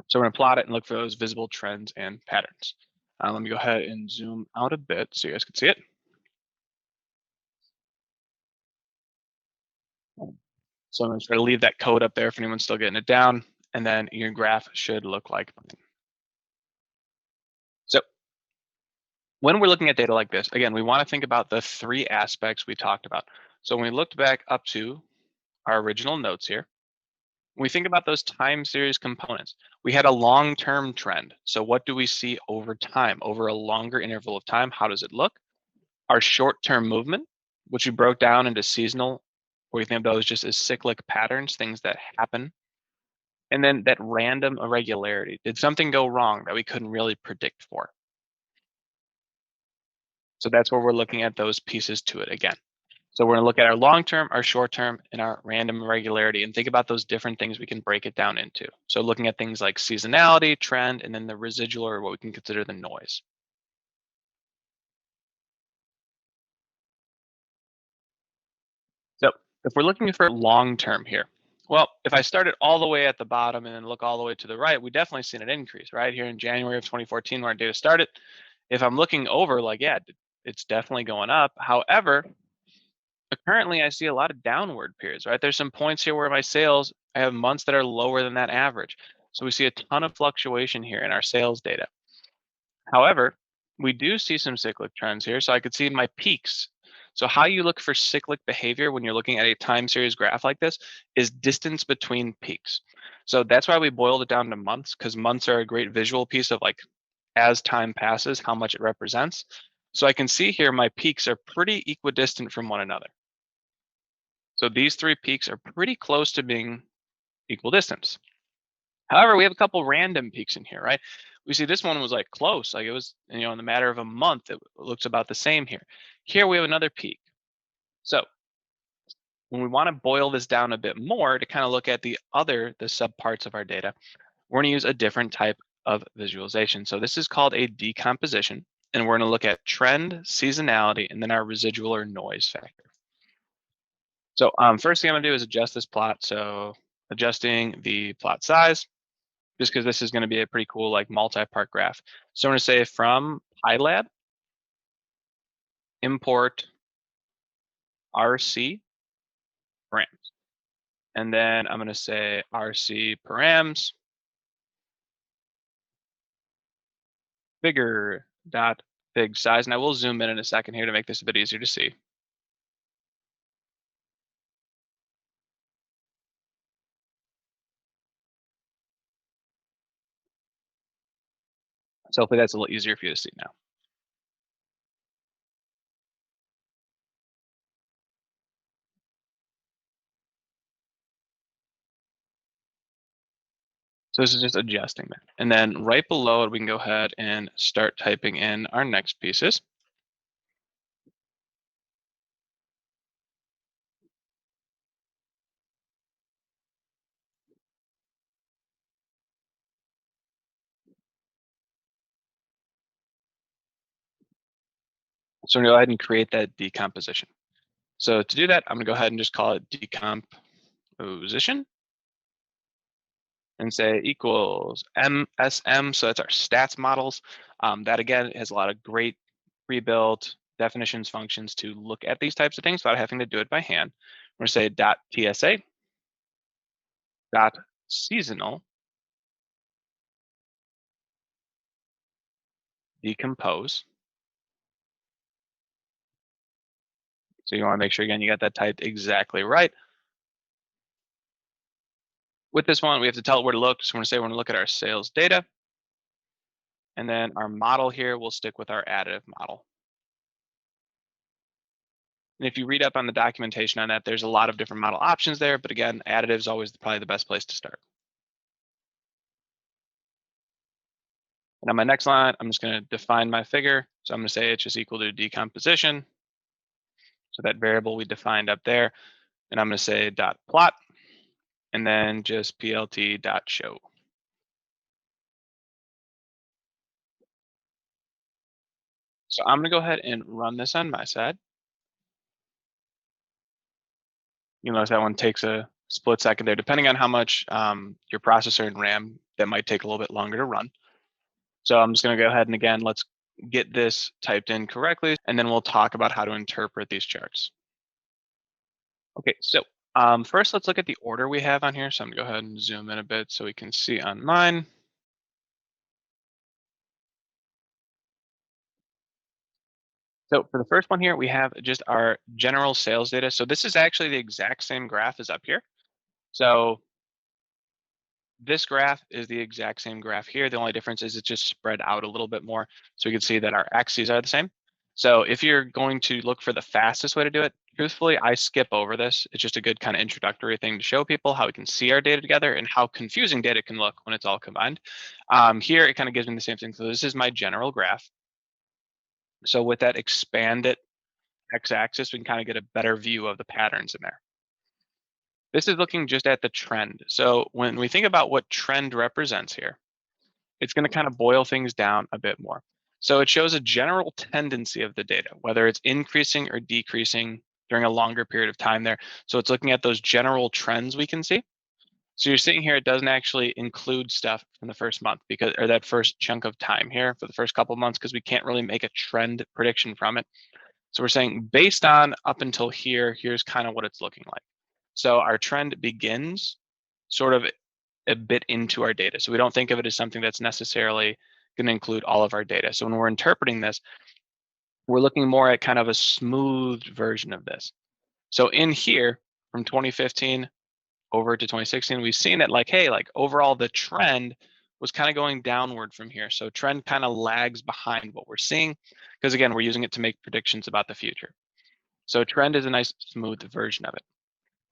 So we're gonna plot it and look for those visible trends and patterns. Let me go ahead and zoom out a bit so you guys can see it. So I'm gonna try to leave that code up there if anyone's still getting it down, and then your graph should look like. So when we're looking at data like this, again, we want to think about the 3 aspects we talked about. So when we looked back up to our original notes here, when we think about those time series components, we had a long-term trend. So what do we see over time, over a longer interval of time? How does it look? Our short-term movement, which we broke down into seasonal, where we think of those just as cyclic patterns, things that happen. And then that random irregularity. Did something go wrong that we couldn't really predict for? So that's where we're looking at those pieces to it again. So we're gonna look at our long-term, our short-term, and our random irregularity, and think about those different things we can break it down into. So looking at things like seasonality, trend, and then the residual, or what we can consider the noise. So if we're looking for long-term here, well, if I started all the way at the bottom and then look all the way to the right, we definitely seen an increase, right? Here in January of 2014, where our data started. If I'm looking over, like, yeah, it's definitely going up. However, currently I see a lot of downward periods, right? There's some points here where my sales, I have months that are lower than that average. So we see a ton of fluctuation here in our sales data. However, we do see some cyclic trends here. So I could see my peaks. So how you look for cyclic behavior when you're looking at a time series graph like this is distance between peaks. So that's why we boiled it down to months, because months are a great visual piece of, like, as time passes, how much it represents. So I can see here my peaks are pretty equidistant from one another. So these 3 peaks are pretty close to being equal distance. However, we have a couple random peaks in here, right? We see this one was like close, like it was, in the matter of a month, it looks about the same here. Here we have another peak. So when we want to boil this down a bit more to kind of look at the subparts of our data, we're going to use a different type of visualization. So this is called a decomposition, and we're going to look at trend, seasonality, and then our residual or noise factor. So first thing I'm gonna do is adjust this plot. So adjusting the plot size, just because this is gonna be a pretty cool, like, multi-part graph. So I'm gonna say from PyLab, import RC params. And then I'm gonna say RC params bigger dot fig size. And I will zoom in a second here to make this a bit easier to see. So hopefully that's a little easier for you to see now. So this is just adjusting that. And then right below it, we can go ahead and start typing in our next pieces. So I'm gonna go ahead and create that decomposition. So to do that, I'm gonna go ahead and just call it decomposition and say equals MSM. So that's our stats models. That again has a lot of great pre-built definitions, functions to look at these types of things without having to do it by hand. We're gonna say dot TSA dot seasonal decompose. So you want to make sure again you got that typed exactly right. With this one, we have to tell it where to look. So we're gonna say we're gonna look at our sales data. And then our model here, we'll stick with our additive model. And if you read up on the documentation on that, there's a lot of different model options there. But again, additive is always probably the best place to start. And on my next line, I'm just going to define my figure. So I'm going to say it's just equal to decomposition. So that variable we defined up there. And I'm going to say dot plot and then just plt dot show. So I'm going to go ahead and run this on my side. You'll notice that one takes a split second there, depending on how much your processor and RAM, that might take a little bit longer to run. So I'm just going to go ahead and again, let's get this typed in correctly, and then we'll talk about how to interpret these charts. Okay, so first let's look at the order we have on here. So I'm gonna go ahead and zoom in a bit so we can see on mine. So for the first one here, we have just our general sales data. So this is actually the exact same graph as up here. So this graph is the exact same graph here. The only difference is it's just spread out a little bit more. So you can see that our axes are the same. So if you're going to look for the fastest way to do it, truthfully, I skip over this. It's just a good kind of introductory thing to show people how we can see our data together and how confusing data can look when it's all combined. Here, it kind of gives me the same thing. So this is my general graph. So with that expanded x-axis, we can kind of get a better view of the patterns in there. This is looking just at the trend. So when we think about what trend represents here, it's going to kind of boil things down a bit more. So it shows a general tendency of the data, whether it's increasing or decreasing during a longer period of time there. So it's looking at those general trends we can see. So you're seeing here, it doesn't actually include stuff from the first month because, or that first chunk of time here for the first couple of months, because we can't really make a trend prediction from it. So we're saying based on up until here, here's kind of what it's looking like. So our trend begins sort of a bit into our data. So we don't think of it as something that's necessarily going to include all of our data. So when we're interpreting this, we're looking more at kind of a smoothed version of this. So in here, from 2015 over to 2016, we've seen that like, hey, like overall the trend was kind of going downward from here. So trend kind of lags behind what we're seeing, because again, we're using it to make predictions about the future. So trend is a nice smooth version of it.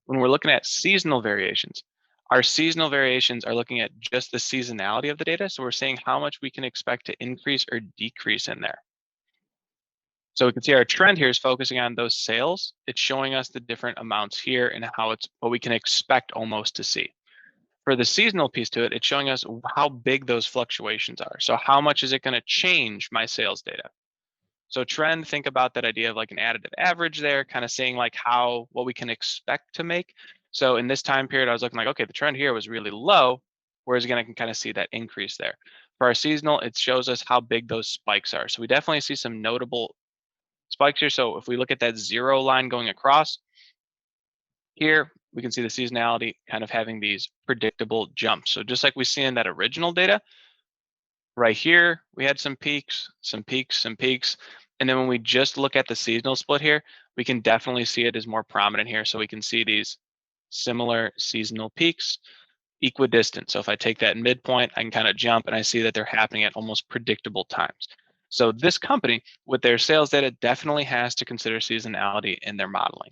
When we're looking at seasonal variations, our seasonal variations are looking at just the seasonality of the data. So we're saying how much we can expect to increase or decrease in there. So we can see our trend here is focusing on those sales. It's showing us the different amounts here and how it's what we can expect almost to see. For the seasonal piece to it, it's showing us how big those fluctuations are. So how much is it going to change my sales data? So trend, think about that idea of like an additive average there, kind of saying like what we can expect to make. So in this time period, I was looking like, okay, the trend here was really low, whereas again, I can kind of see that increase there. For our seasonal, it shows us how big those spikes are. So we definitely see some notable spikes here. So if we look at that zero line going across, here we can see the seasonality kind of having these predictable jumps. So just like we see in that original data, right here, we had some peaks, some peaks, some peaks. And then when we just look at the seasonal split here, we can definitely see it as more prominent here. So we can see these similar seasonal peaks, equidistant. So if I take that midpoint, I can kind of jump and I see that they're happening at almost predictable times. So this company with their sales data definitely has to consider seasonality in their modeling.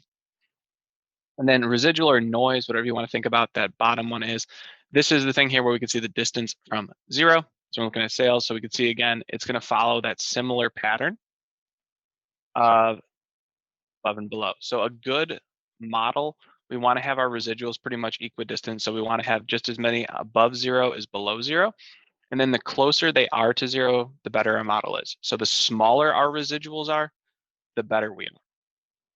And then residual or noise, whatever you want to think about, that bottom one is, this is the thing here where we can see the distance from zero. So we're looking at sales. So we can see again, it's going to follow that similar pattern of above and below. So a good model, we want to have our residuals pretty much equidistant. So we want to have just as many above zero as below zero. And then the closer they are to zero, the better our model is. So the smaller our residuals are, the better we are.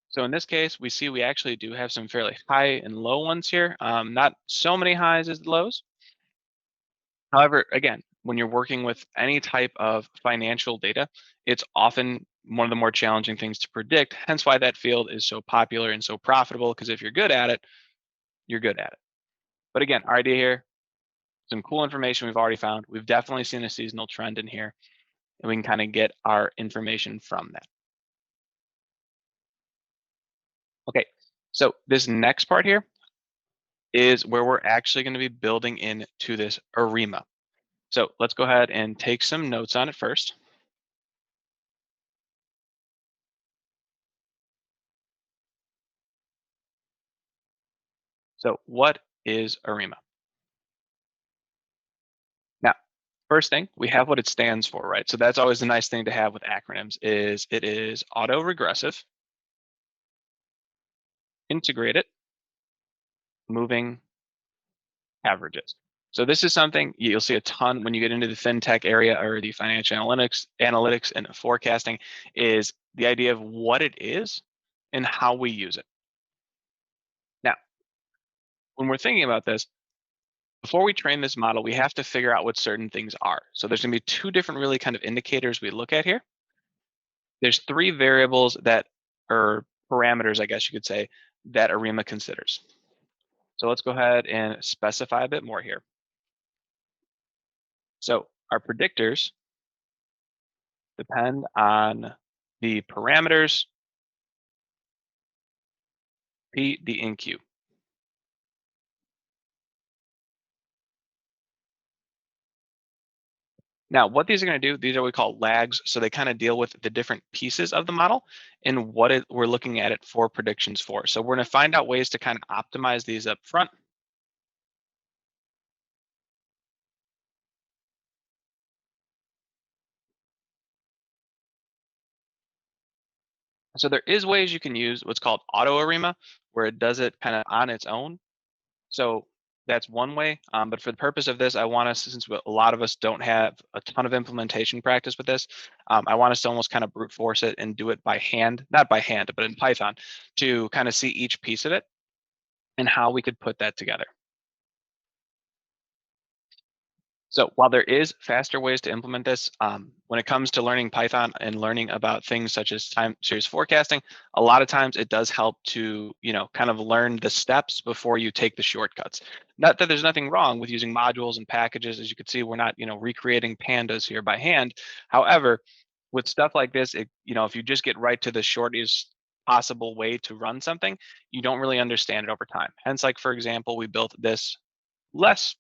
So in this case, we see we actually do have some fairly high and low ones here. Not so many highs as lows. However, again, when you're working with any type of financial data, it's often one of the more challenging things to predict, hence why that field is so popular and so profitable, because if you're good at it, you're good at it. But again, our idea here, some cool information we've already found. We've definitely seen a seasonal trend in here, and we can kind of get our information from that. Okay, so this next part here is where we're actually going to be building into this ARIMA. So let's go ahead and take some notes on it first. So what is ARIMA? Now, first thing, we have what it stands for, right? So that's always a nice thing to have with acronyms is it is autoregressive, integrated, moving averages. So this is something you'll see a ton when you get into the fintech area or the financial analytics and forecasting is the idea of what it is and how we use it. Now, when we're thinking about this, before we train this model, we have to figure out what certain things are. So there's going to be two different really kind of indicators we look at here. There's three variables that or parameters, I guess you could say, that ARIMA considers. So let's go ahead and specify a bit more here. So our predictors depend on the parameters P, D, and Q. Now, what these are going to do, these are what we call lags. So they kind of deal with the different pieces of the model and we're looking at it for predictions for. So we're going to find out ways to kind of optimize these up front. So there is ways you can use what's called auto ARIMA, where it does it kind of on its own. So that's one way. But for the purpose of this, I want us, since a lot of us don't have a ton of implementation practice with this, I want us to almost kind of brute force it and do it by hand, not by hand, but in Python to kind of see each piece of it and how we could put that together. So while there is faster ways to implement this, when it comes to learning Python and learning about things such as time series forecasting, a lot of times it does help to, kind of learn the steps before you take the shortcuts. Not that there's nothing wrong with using modules and packages. As you can see, we're not, recreating pandas here by hand. However, with stuff like this, if you just get right to the shortest possible way to run something, you don't really understand it over time. Hence, like for example, we built this less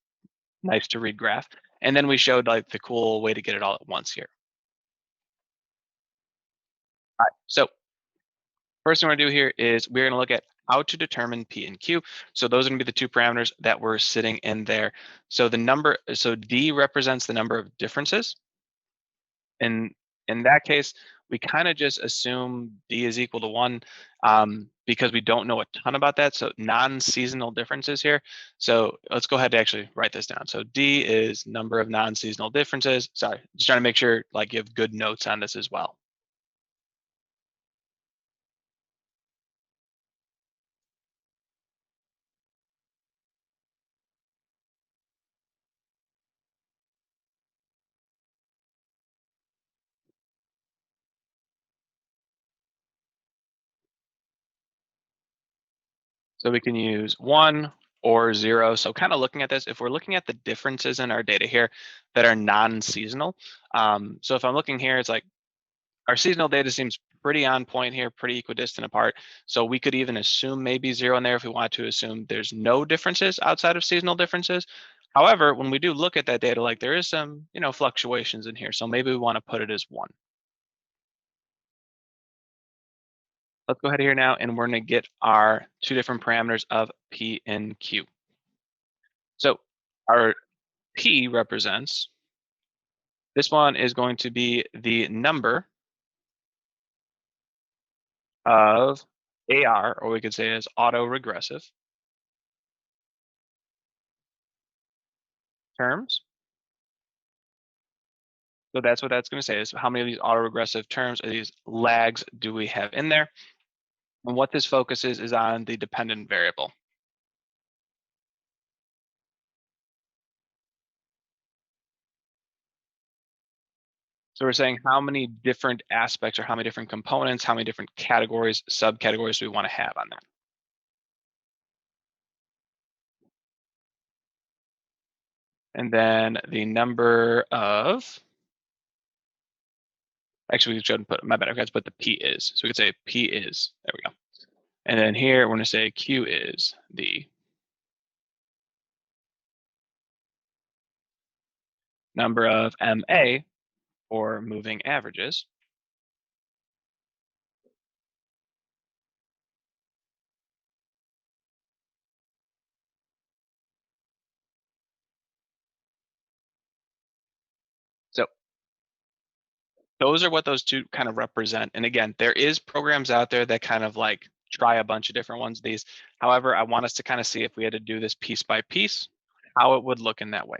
nice to read graph. And then we showed like the cool way to get it all at once here. All right, so first thing we're gonna do here is we're gonna look at how to determine P and Q. So those are gonna be the two parameters that were sitting in there. So so D represents the number of differences. And in that case, we kind of just assume D is equal to 1 because we don't know a ton about that. So non-seasonal differences here. So let's go ahead and actually write this down. So D is number of non-seasonal differences. Sorry, just trying to make sure like you have good notes on this as well. So we can use 1 or 0. So kind of looking at this, if we're looking at the differences in our data here that are non-seasonal. So if I'm looking here, it's like our seasonal data seems pretty on point here, pretty equidistant apart. So we could even assume maybe 0 in there if we want to assume there's no differences outside of seasonal differences. However, when we do look at that data, like there is some, fluctuations in here. So maybe we want to put it as 1. Let's go ahead here now, and we're going to get our two different parameters of P and Q. So our P represents, this one is going to be the number of AR, or we could say as autoregressive terms. So that's what that's going to say is how many of these autoregressive terms or these lags do we have in there? And what this focuses is on the dependent variable. So we're saying how many different aspects or how many different components, how many different categories, subcategories do we want to have on that? And then the number of, actually we shouldn't put, my bad, I forgot to put the P is. So we could say P is, there we go. And then here we're going to say Q is the number of MA, or moving averages. Those are what those two kind of represent. And again, there is programs out there that kind of like try a bunch of different ones of these. However, I want us to kind of see if we had to do this piece by piece, how it would look in that way.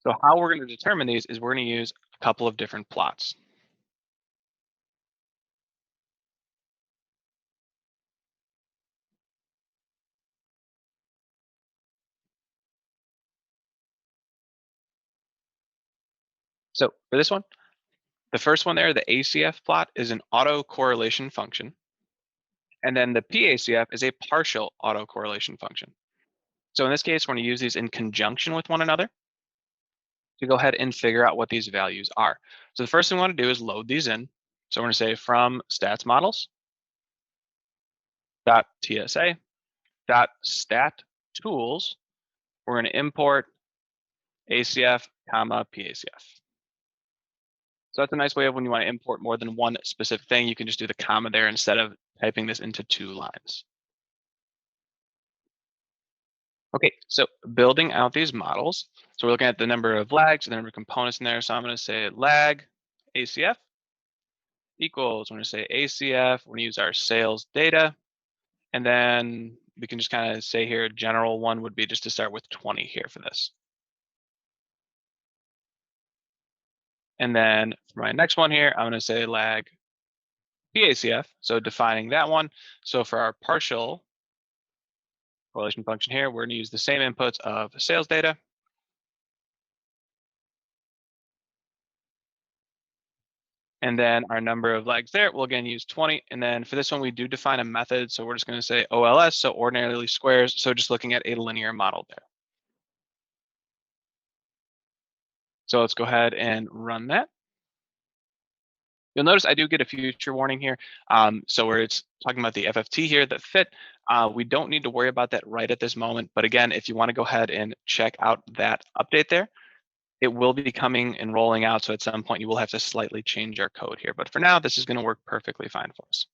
So how we're going to determine these is we're going to use a couple of different plots. So for this one, the first one there, the ACF plot is an autocorrelation function. And then the PACF is a partial autocorrelation function. So in this case, we're going to use these in conjunction with one another to go ahead and figure out what these values are. So the first thing we want to do is load these in. So we're going to say from stats models dot TSA dot stat tools. We're going to import ACF comma PACF. So that's a nice way of when you want to import more than one specific thing, you can just do the comma there instead of typing this into 2 lines. Okay, so building out these models. So we're looking at the number of lags and the number of components in there. So I'm going to say lag ACF equals, we're going to say ACF, we're going to use our sales data. And then we can just kind of say here, general one would be just to start with 20 here for this. And then for my next one here, I'm going to say lag PACF, so defining that one. So for our partial correlation function here, we're going to use the same inputs of sales data. And then our number of lags there, we'll again use 20. And then for this one, we do define a method. So we're just going to say OLS, so ordinary least squares. So just looking at a linear model there. So let's go ahead and run that. You'll notice I do get a future warning here. So where it's talking about the FFT here that fit, we don't need to worry about that right at this moment. But again, if you want to go ahead and check out that update there, it will be coming and rolling out. So at some point you will have to slightly change our code here. But for now, this is going to work perfectly fine for us.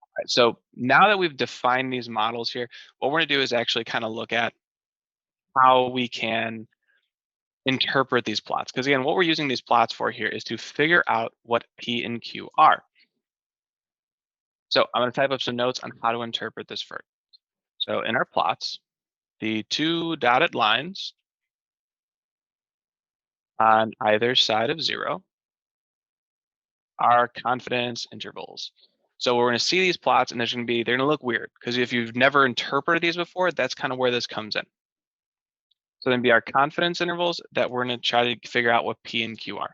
All right, so now that we've defined these models here, what we're going to do is actually kind of look at how we can interpret these plots. Because again, what we're using these plots for here is to figure out what P and Q are. So I'm going to type up some notes on how to interpret this first. So in our plots, the 2 dotted lines on either side of 0 are confidence intervals. So we're going to see these plots and they're going to look weird because if you've never interpreted these before, that's kind of where this comes in. So then be our confidence intervals that we're going to try to figure out what P and Q are.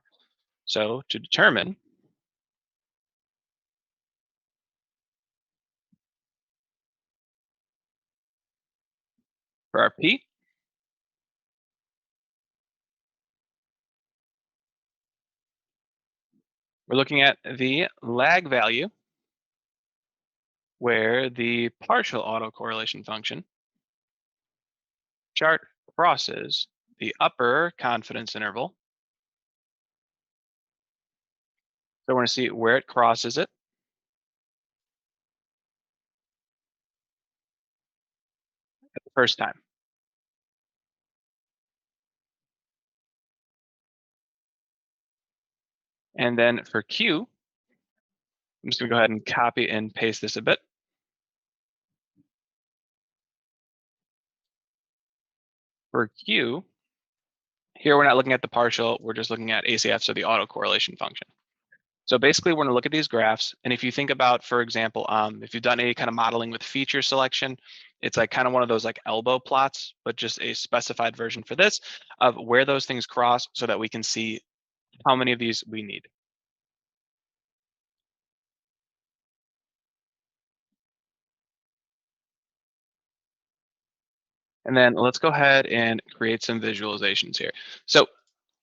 So to determine for our P, we're looking at the lag value where the partial autocorrelation function chart crosses the upper confidence interval. So we're going to see where it crosses it. At the first time. And then for Q, I'm just going to go ahead and copy and paste this a bit. For Q, here we're not looking at the partial, we're just looking at ACF, so the autocorrelation function. So basically, we're going to look at these graphs. And if you think about, for example, if you've done any kind of modeling with feature selection, it's like kind of one of those like elbow plots, but just a specified version for this of where those things cross so that we can see how many of these we need. And then let's go ahead and create some visualizations here. So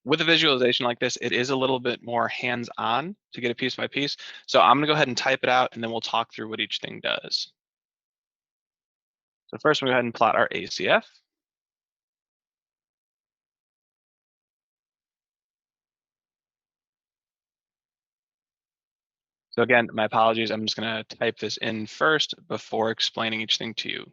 with a visualization like this, it is a little bit more hands-on to get it piece by piece. So I'm gonna go ahead and type it out and then we'll talk through what each thing does. So first we'll go ahead and plot our ACF. So again, my apologies, I'm just gonna type this in first before explaining each thing to you.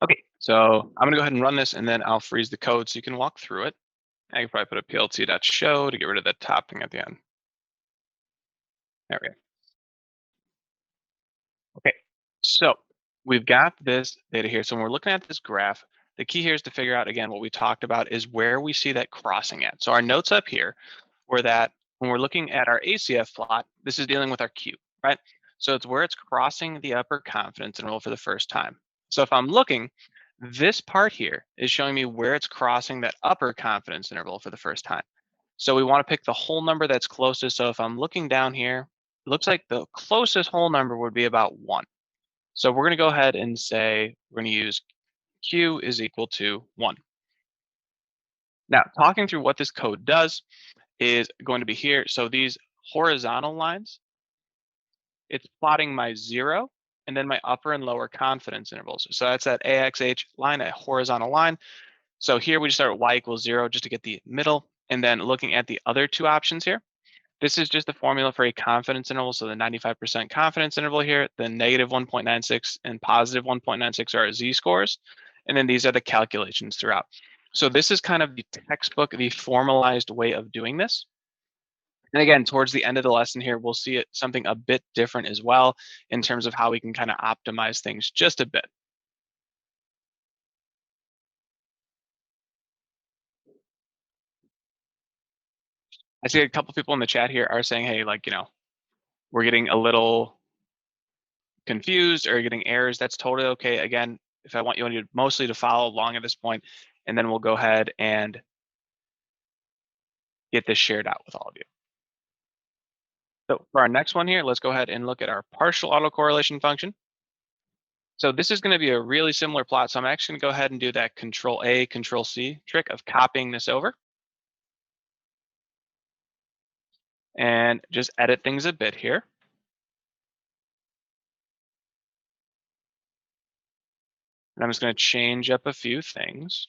Okay, so I'm gonna go ahead and run this and then I'll freeze the code so you can walk through it. I can probably put a plt.show to get rid of the top thing at the end. There we go. Okay, so we've got this data here. So when we're looking at this graph, the key here is to figure out, again, what we talked about is where we see that crossing at. So our notes up here were that when we're looking at our ACF plot, this is dealing with our Q, right? So it's where it's crossing the upper confidence interval for the first time. So if I'm looking, this part here is showing me where it's crossing that upper confidence interval for the first time. So we want to pick the whole number that's closest. So if I'm looking down here, it looks like the closest whole number would be about 1. So we're going to go ahead and say we're going to use Q is equal to 1. Now, talking through what this code does is going to be here. So these horizontal lines, it's plotting my 0 and then my upper and lower confidence intervals. So that's that AXH line, a horizontal line. So here we just start at y equals 0 just to get the middle. And then looking at the other two options here, this is just the formula for a confidence interval. So the 95% confidence interval here, the negative 1.96 and positive 1.96 are z-scores. And then these are the calculations throughout. So this is kind of the textbook, the formalized way of doing this. And again, towards the end of the lesson here, we'll see it something a bit different as well in terms of how we can kind of optimize things just a bit. I see a couple people in the chat here are saying, hey, like, we're getting a little confused or getting errors. That's totally okay. Again, if I want you mostly to follow along at this point, and then we'll go ahead and get this shared out with all of you. So for our next one here, let's go ahead and look at our partial autocorrelation function. So this is going to be a really similar plot. So I'm actually going to go ahead and do that Control A, Control C trick of copying this over and just edit things a bit here. And I'm just going to change up a few things.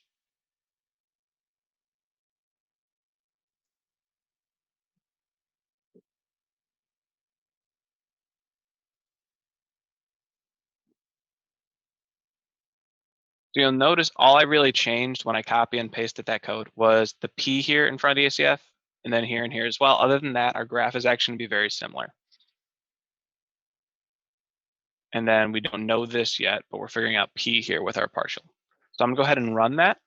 So you'll notice all I really changed when I copy and pasted that code was the P here in front of the ACF, and then here and here as well. Other than that, our graph is actually going to be very similar. And then we don't know this yet, but we're figuring out P here with our partial. So I'm gonna go ahead and run that.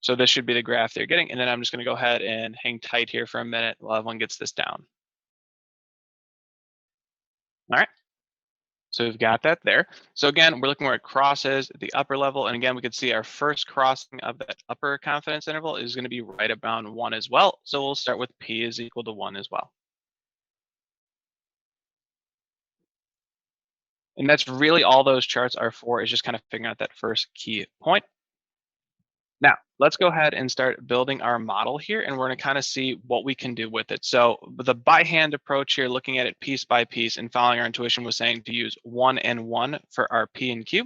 So this should be the graph they're getting. And then I'm just gonna go ahead and hang tight here for a minute while everyone gets this down. All right. So we've got that there. So again, we're looking where it crosses the upper level. And again, we can see our first crossing of that upper confidence interval is going to be right about 1 as well. So we'll start with P is equal to 1 as well. And that's really all those charts are for, is just kind of figuring out that first key point. Now, let's go ahead and start building our model here, and we're going to kind of see what we can do with it. So the by hand approach here, looking at it piece by piece and following our intuition, was saying to use 1 and 1 for our P and Q.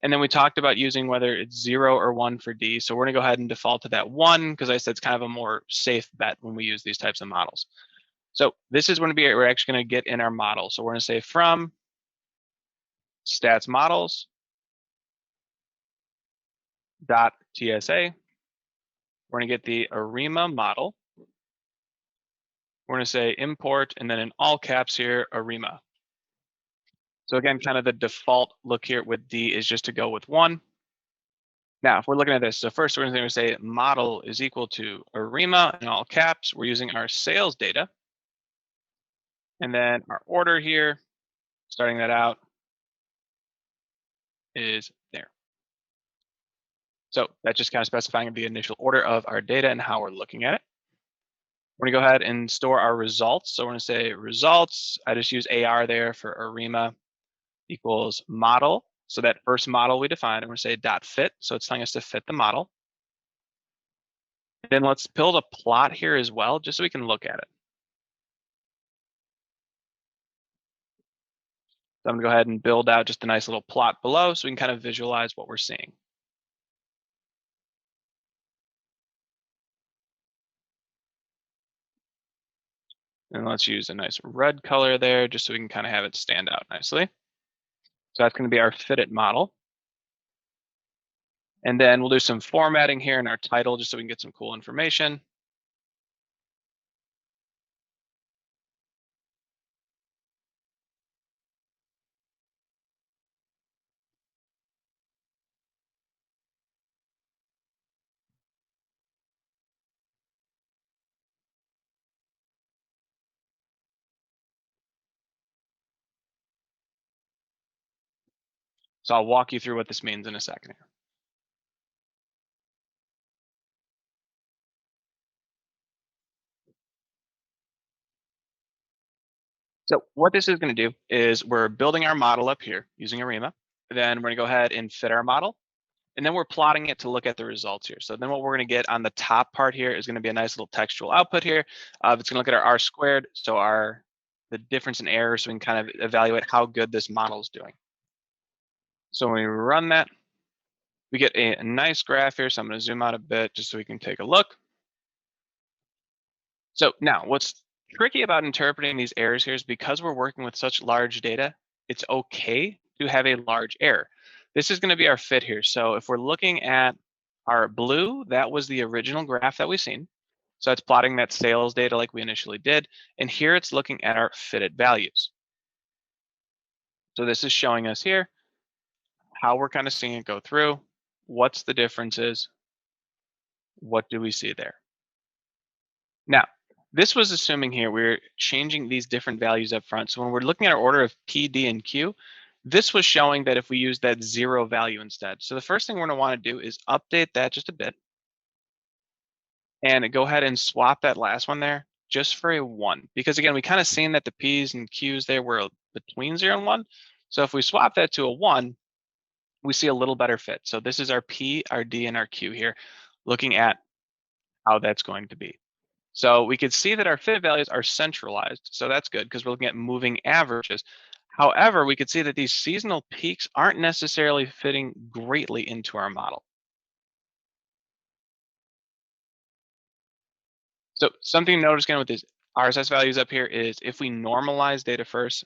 And then we talked about using whether it's 0 or 1 for D. So we're going to go ahead and default to that 1 because I said it's kind of a more safe bet when we use these types of models. So this is going to be we're actually going to get in our model. So we're going to say from stats models dot TSA. We're going to get the ARIMA model. We're going to say import, and then in all caps here, ARIMA. So again, kind of the default look here with D is just to go with 1. Now, if we're looking at this, so first we're going to say model is equal to ARIMA in all caps. We're using our sales data. And then our order here, starting that out, is there. So that's just kind of specifying the initial order of our data and how we're looking at it. We're gonna go ahead and store our results. So we're gonna say results. I just use AR there for ARIMA equals model. So that first model we defined, I'm gonna say dot fit. So it's telling us to fit the model. Then let's build a plot here as well, just so we can look at it. So I'm gonna go ahead and build out just a nice little plot below so we can kind of visualize what we're seeing. And let's use a nice red color there just so we can kind of have it stand out nicely. So that's going to be our fitted model. And then we'll do some formatting here in our title just so we can get some cool information. So I'll walk you through what this means in a second here. So what this is going to do is we're building our model up here using ARIMA. Then we're going to go ahead and fit our model. And then we're plotting it to look at the results here. So then what we're going to get on the top part here is going to be a nice little textual output here. It's going to look at our R squared, so the difference in error, so we can kind of evaluate how good this model is doing. So when we run that, we get a nice graph here. So I'm going to zoom out a bit just so we can take a look. So now what's tricky about interpreting these errors here is because we're working with such large data, it's okay to have a large error. This is going to be our fit here. So if we're looking at our blue, that was the original graph that we've seen. So it's plotting that sales data like we initially did. And here it's looking at our fitted values. So this is showing us here how we're kind of seeing it go through. What's the differences? What do we see there? Now, this was assuming here we're changing these different values up front. So when we're looking at our order of P, D, and Q, this was showing that if we use that 0 value instead. So the first thing we're going to want to do is update that just a bit. And go ahead and swap that last one there just for a 1. Because again, we kind of seen that the P's and Q's there were between 0 and 1. So if we swap that to a 1, we see a little better fit. So this is our P, our D, and our Q here, looking at how that's going to be. So we could see that our fit values are centralized. So that's good because we're looking at moving averages. However, we could see that these seasonal peaks aren't necessarily fitting greatly into our model. So something to notice again with these RSS values up here is if we normalize data first,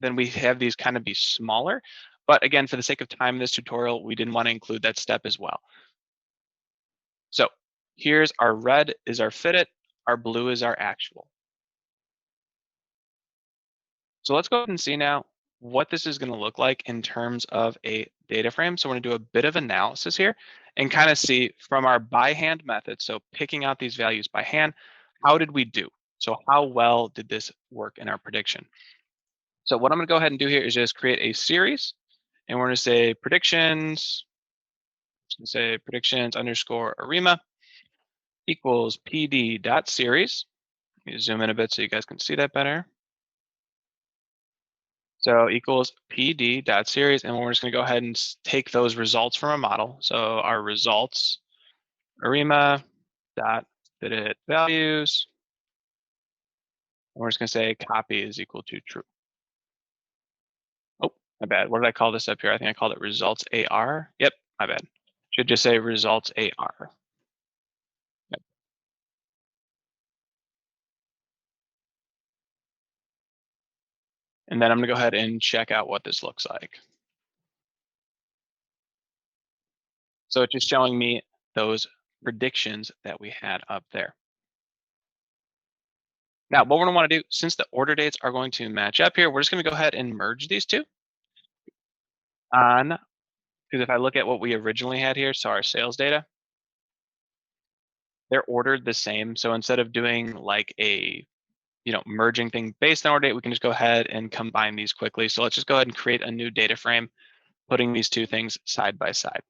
then we have these kind of be smaller. But again, for the sake of time in this tutorial, we didn't want to include that step as well. So here's our red is our fitted, our blue is our actual. So let's go ahead and see now what this is going to look like in terms of a data frame. So we're going to do a bit of analysis here and kind of see from our by hand method. So picking out these values by hand, how did we do? So how well did this work in our prediction? So what I'm going to go ahead and do here is just create a series, and we're going to say predictions. Say predictions underscore ARIMA equals PD dot series. Let me zoom in a bit so you guys can see that better. So equals PD dot series, and we're just going to go ahead and take those results from a model. So our results, ARIMA dot fitted values. And we're just going to say copy is equal to true. Oh, my bad. What did I call this up here? I think I called it results AR. Yep, my bad. Should just say results AR. Yep. And then I'm going to go ahead and check out what this looks like. So it's just showing me those predictions that we had up there. Now, what we're going to want to do, since the order dates are going to match up here, we're just going to go ahead and merge these two. Because if I look at what we originally had here, so our sales data, they're ordered the same. So instead of doing like a merging thing based on order date, we can just go ahead and combine these quickly. So let's just go ahead and create a new data frame, putting these two things side by side.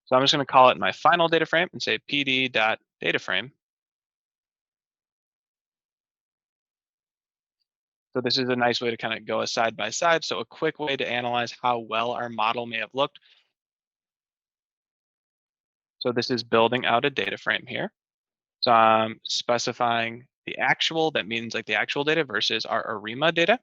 So I'm just going to call it my final data frame and say pd.dataframe. So this is a nice way to kind of go side by side. So a quick way to analyze how well our model may have looked. So this is building out a data frame here. So I'm specifying the actual, that means like the actual data versus our ARIMA data.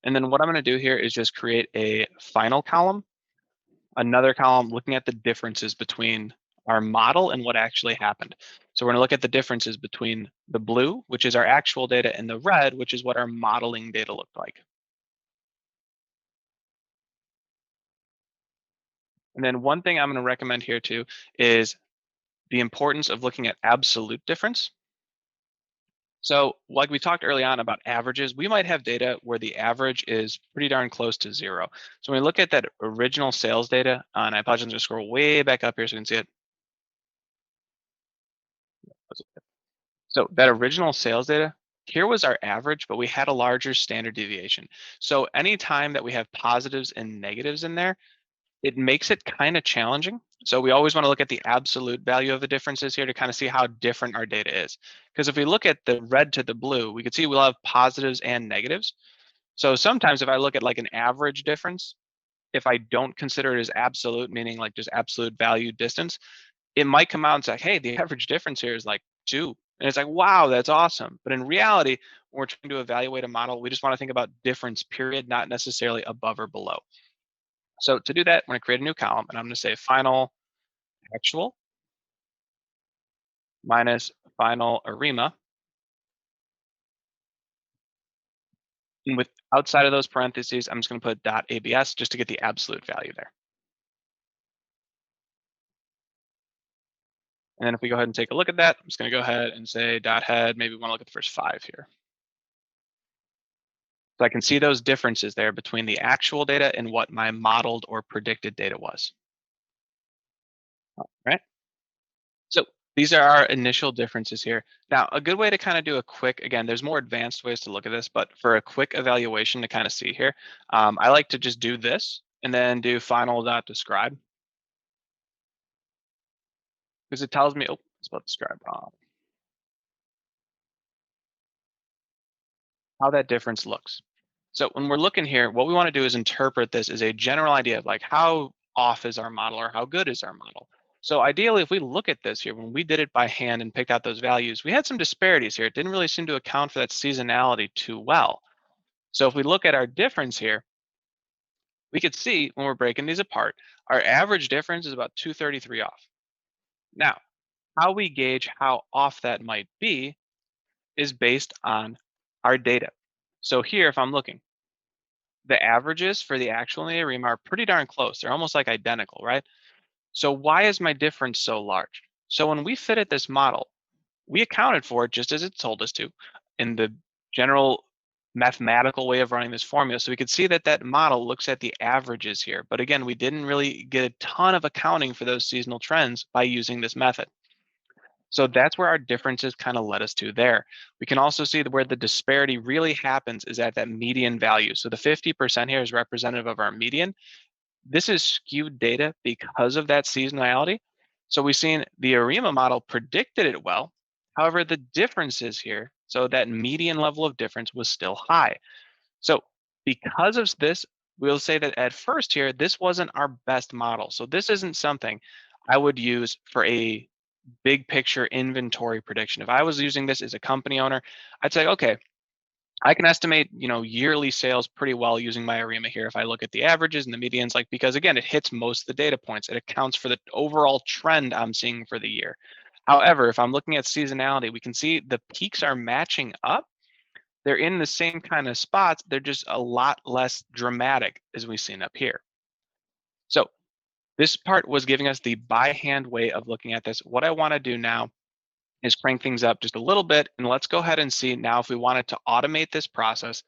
And then what I'm going to do here is just create a final column, another column looking at the differences between our model and what actually happened. So we're going to look at the differences between the blue, which is our actual data, and the red, which is what our modeling data looked like. And then one thing I'm going to recommend here too is the importance of looking at absolute difference. So like we talked early on about averages, we might have data where the average is pretty darn close to zero. So when we look at that original sales data, and I apologize, I'm going to scroll way back up here so you can see it. So that original sales data, here was our average, but we had a larger standard deviation. So anytime that we have positives and negatives in there, it makes it kind of challenging. So we always want to look at the absolute value of the differences here to kind of see how different our data is. Because if we look at the red to the blue, we can see we'll have positives and negatives. So sometimes if I look at like an average difference, if I don't consider it as absolute, meaning like just absolute value distance, it might come out and say, hey, the average difference here is like 2. And it's like, wow, that's awesome. But in reality, when we're trying to evaluate a model, we just want to think about difference period, not necessarily above or below. So to do that, I'm going to create a new column, and I'm going to say final actual minus final ARIMA. And with outside of those parentheses, I'm just going to put .abs just to get the absolute value there. And then if we go ahead and take a look at that, I'm just going to go ahead and say .head. Maybe we want to look at the first 5 here. So I can see those differences there between the actual data and what my modeled or predicted data was. All right. So these are our initial differences here. Now, a good way to kind of do a quick, again, there's more advanced ways to look at this, but for a quick evaluation to kind of see here, I like to just do this and then do final.describe because it tells me, oh, it's about describe wrong, how that difference looks. So when we're looking here, what we want to do is interpret this as a general idea of like how off is our model or how good is our model. So ideally, if we look at this here, when we did it by hand and picked out those values, we had some disparities here. It didn't really seem to account for that seasonality too well. So if we look at our difference here, we could see when we're breaking these apart, our average difference is about 233 off. Now, how we gauge how off that might be is based on our data. So here, if I'm looking, the averages for the actual and the ARIMA are pretty darn close. They're almost like identical, right? So why is my difference so large? So when we fitted this model, we accounted for it just as it told us to in the general mathematical way of running this formula. So we could see that that model looks at the averages here. But again, we didn't really get a ton of accounting for those seasonal trends by using this method. So that's where our differences kind of led us to there. We can also see that where the disparity really happens is at that median value. So the 50% here is representative of our median. This is skewed data because of that seasonality. So we've seen the ARIMA model predicted it well. However, the differences here, so that median level of difference was still high. So because of this, we'll say that at first here, this wasn't our best model. So this isn't something I would use for a big picture inventory prediction. If I was using this as a company owner, I'd say, okay, I can estimate, yearly sales pretty well using my ARIMA here. If I look at the averages and the medians, like, because again, it hits most of the data points. It accounts for the overall trend I'm seeing for the year. However, if I'm looking at seasonality, we can see the peaks are matching up. They're in the same kind of spots. They're just a lot less dramatic as we've seen up here. So this part was giving us the by hand way of looking at this. What I want to do now is crank things up just a little bit. And let's go ahead and see now if we wanted to automate this process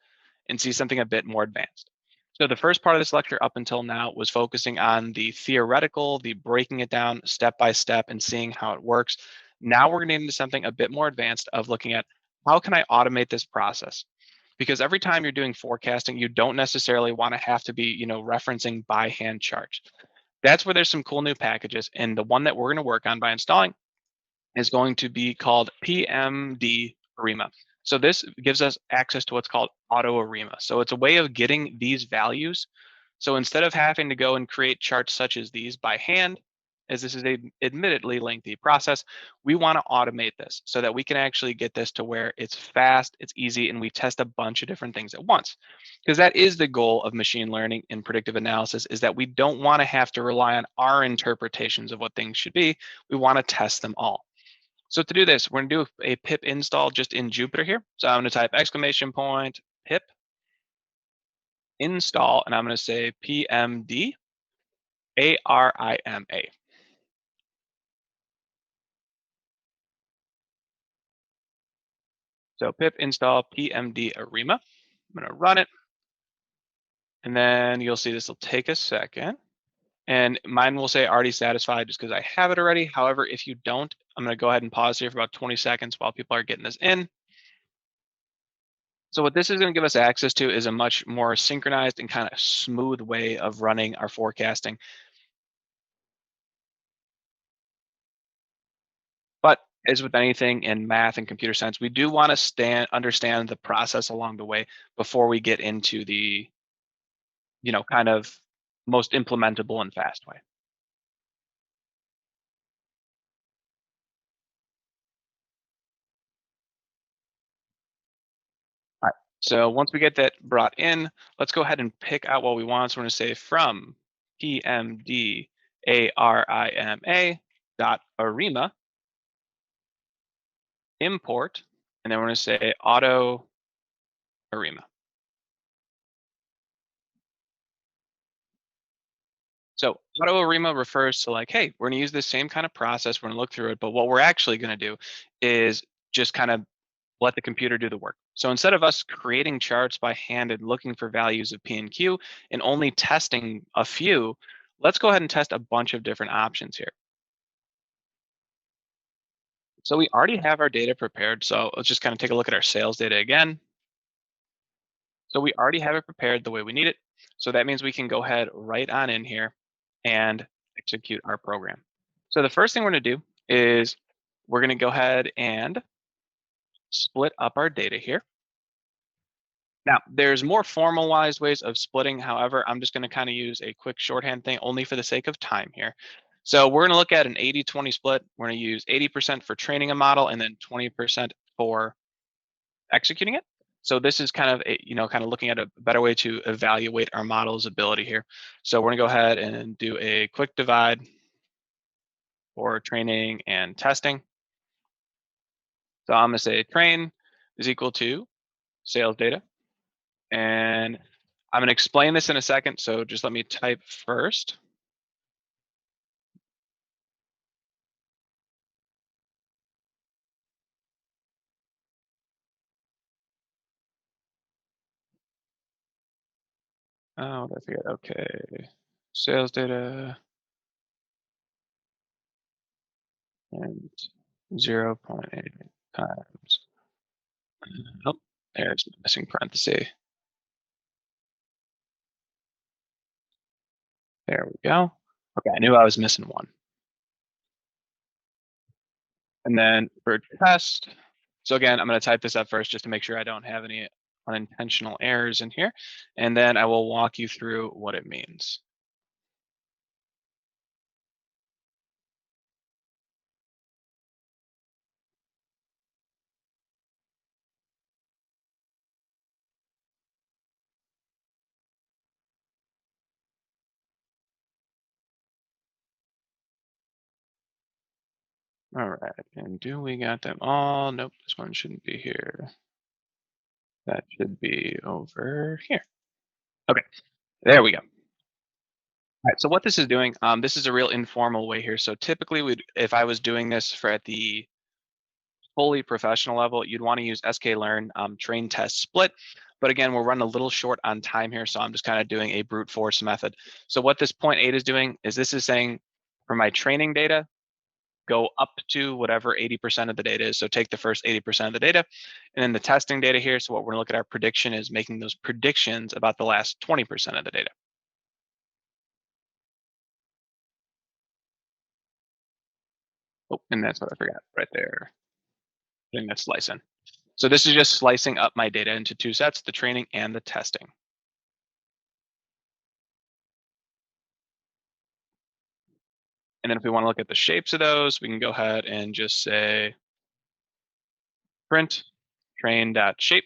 and see something a bit more advanced. So the first part of this lecture up until now was focusing on the theoretical, the breaking it down step by step and seeing how it works. Now we're getting into something a bit more advanced of looking at how can I automate this process? Because every time you're doing forecasting, you don't necessarily want to have to be, referencing by hand charts. That's where there's some cool new packages. And the one that we're going to work on by installing is going to be called PMD ARIMA. So this gives us access to what's called auto ARIMA. So it's a way of getting these values. So instead of having to go and create charts such as these by hand, as this is a admittedly lengthy process, we want to automate this so that we can actually get this to where it's fast, it's easy, and we test a bunch of different things at once. Because that is the goal of machine learning and predictive analysis, is that we don't want to have to rely on our interpretations of what things should be. We want to test them all. So to do this, we're going to do a pip install just in Jupyter here. So I'm going to type pip install, and I'm going to say pmd ARIMA. So pip install pmd ARIMA. I'm going to run it, and then you'll see this will take a second. And mine will say already satisfied just because I have it already. However, if you don't, I'm going to go ahead and pause here for about 20 seconds while people are getting this in. So what this is going to give us access to is a much more synchronized and kind of smooth way of running our forecasting. But as with anything in math and computer science, we do want to understand the process along the way before we get into the, kind of most implementable and fast way. All right. So once we get that brought in, let's go ahead and pick out what we want. So we're going to say from pmd ARIMA dot ARIMA import, and then we're going to say auto ARIMA. So auto ARIMA refers to like, hey, we're going to use the same kind of process. We're going to look through it, but what we're actually going to do is just kind of let the computer do the work. So instead of us creating charts by hand and looking for values of P and Q and only testing a few, let's go ahead and test a bunch of different options here. So we already have our data prepared. So let's just kind of take a look at our sales data again. So we already have it prepared the way we need it. So that means we can go ahead right on in here and execute our program. So the first thing we're going to do is we're going to go ahead and split up our data here. Now, there's more formalized ways of splitting. However, I'm just going to kind of use a quick shorthand thing only for the sake of time here. So we're going to look at an 80-20 split. We're going to use 80% for training a model and then 20% for executing it. So this is kind of kind of looking at a better way to evaluate our model's ability here. So we're going to go ahead and do a quick divide for training and testing. So I'm going to say train is equal to sales data. And I'm going to explain this in a second. So just let me type first. Oh, I forget. Okay. Sales data and 0.8 times. Oh, there's the missing parenthesis. There we go. Okay, I knew I was missing one. And then for test, so again, I'm going to type this up first just to make sure I don't have any unintentional errors in here. And then I will walk you through what it means. All right, and do we got them all? Nope, this one shouldn't be here. That should be over here. Okay, there we go. All right, so what this is doing, this is a real informal way here. So typically, if I was doing this for at the fully professional level, you'd want to use sklearn train test split. But again, we're running a little short on time here, so I'm just kind of doing a brute force method. So what this 0.8 is doing is this is saying for my training data, go up to whatever 80% of the data is. So take the first 80% of the data, and then the testing data here. So what we're gonna look at our prediction is making those predictions about the last 20% of the data. Oh, and that's what I forgot right there. Putting that slice in. So this is just slicing up my data into two sets, the training and the testing. And then if we want to look at the shapes of those, we can go ahead and just say print train.shape,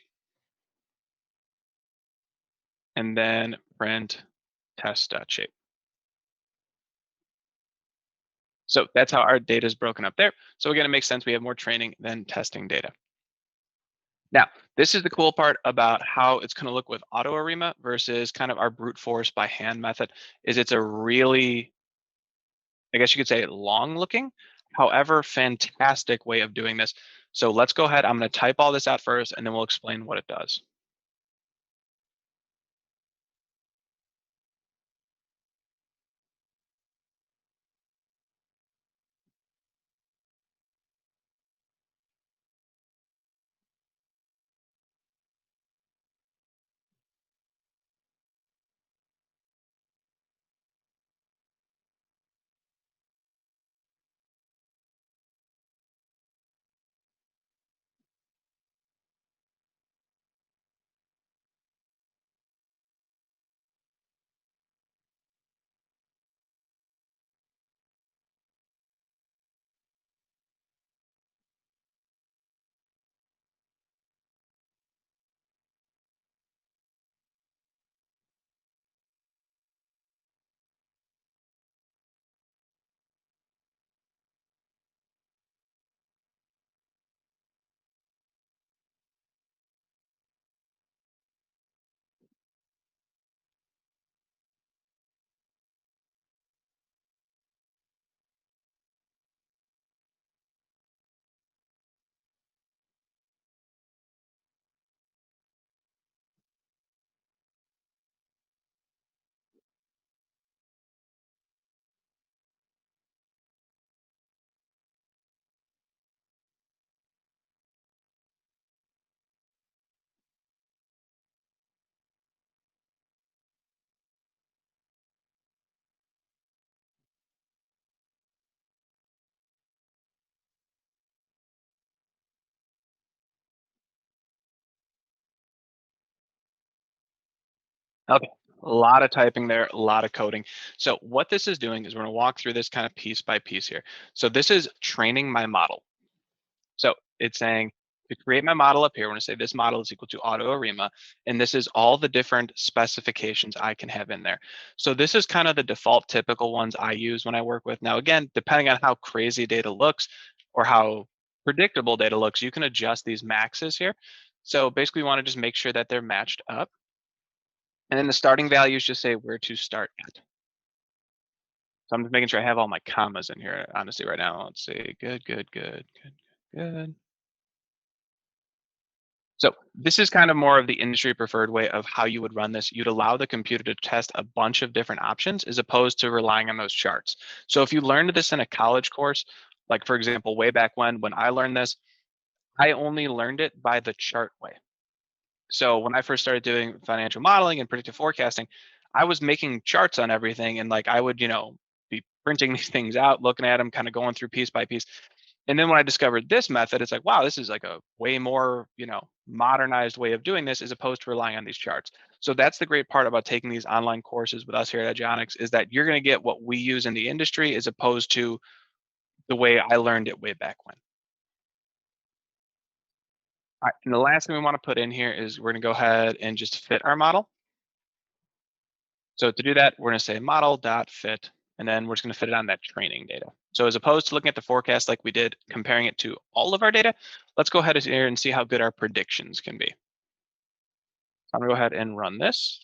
and then print test.shape. So that's how our data is broken up there. So again, it makes sense. We have more training than testing data. Now, this is the cool part about how it's going to look with auto ARIMA versus kind of our brute force by hand method, is it's a really, I guess you could say, long looking, however, fantastic way of doing this. So let's go ahead. I'm going to type all this out first, and then we'll explain what it does. Okay, a lot of typing there, a lot of coding. So what this is doing is we're going to walk through this kind of piece by piece here. So this is training my model. So it's saying to create my model up here, we're going to say this model is equal to auto ARIMA, and this is all the different specifications I can have in there. So this is kind of the default typical ones I use when I work with. Now, again, depending on how crazy data looks or how predictable data looks, you can adjust these maxes here. So basically, we want to just make sure that they're matched up. And then the starting values just say where to start at. So I'm just making sure I have all my commas in here, honestly, right now. Let's see, good, good, good, good, good. So this is kind of more of the industry preferred way of how you would run this. You'd allow the computer to test a bunch of different options as opposed to relying on those charts. So if you learned this in a college course, like for example, way back when I learned this, I only learned it by the chart way. So when I first started doing financial modeling and predictive forecasting, I was making charts on everything, and like I would, be printing these things out, looking at them, kind of going through piece by piece. And then when I discovered this method, it's like, wow, this is like a way more, modernized way of doing this as opposed to relying on these charts. So that's the great part about taking these online courses with us here at Eduonix, is that you're going to get what we use in the industry as opposed to the way I learned it way back when. All right, and the last thing we want to put in here is we're going to go ahead and just fit our model. So to do that, we're going to say model.fit, and then we're just going to fit it on that training data. So as opposed to looking at the forecast like we did, comparing it to all of our data, let's go ahead here and see how good our predictions can be. I'm going to go ahead and run this.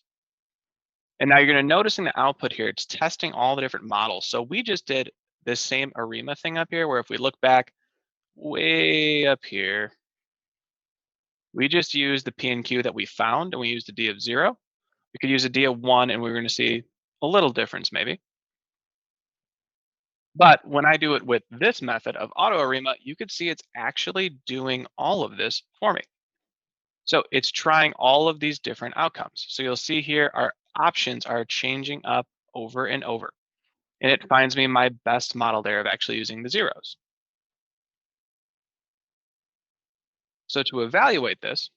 And now you're going to notice in the output here, it's testing all the different models. So we just did this same ARIMA thing up here, where if we look back way up here, we just used the P and Q that we found, and we used a D of 0. We could use a D of 1, and we're going to see a little difference maybe. But when I do it with this method of auto ARIMA, you could see it's actually doing all of this for me. So it's trying all of these different outcomes. So you'll see here, our options are changing up over and over. And it finds me my best model there of actually using the zeros. So to evaluate this,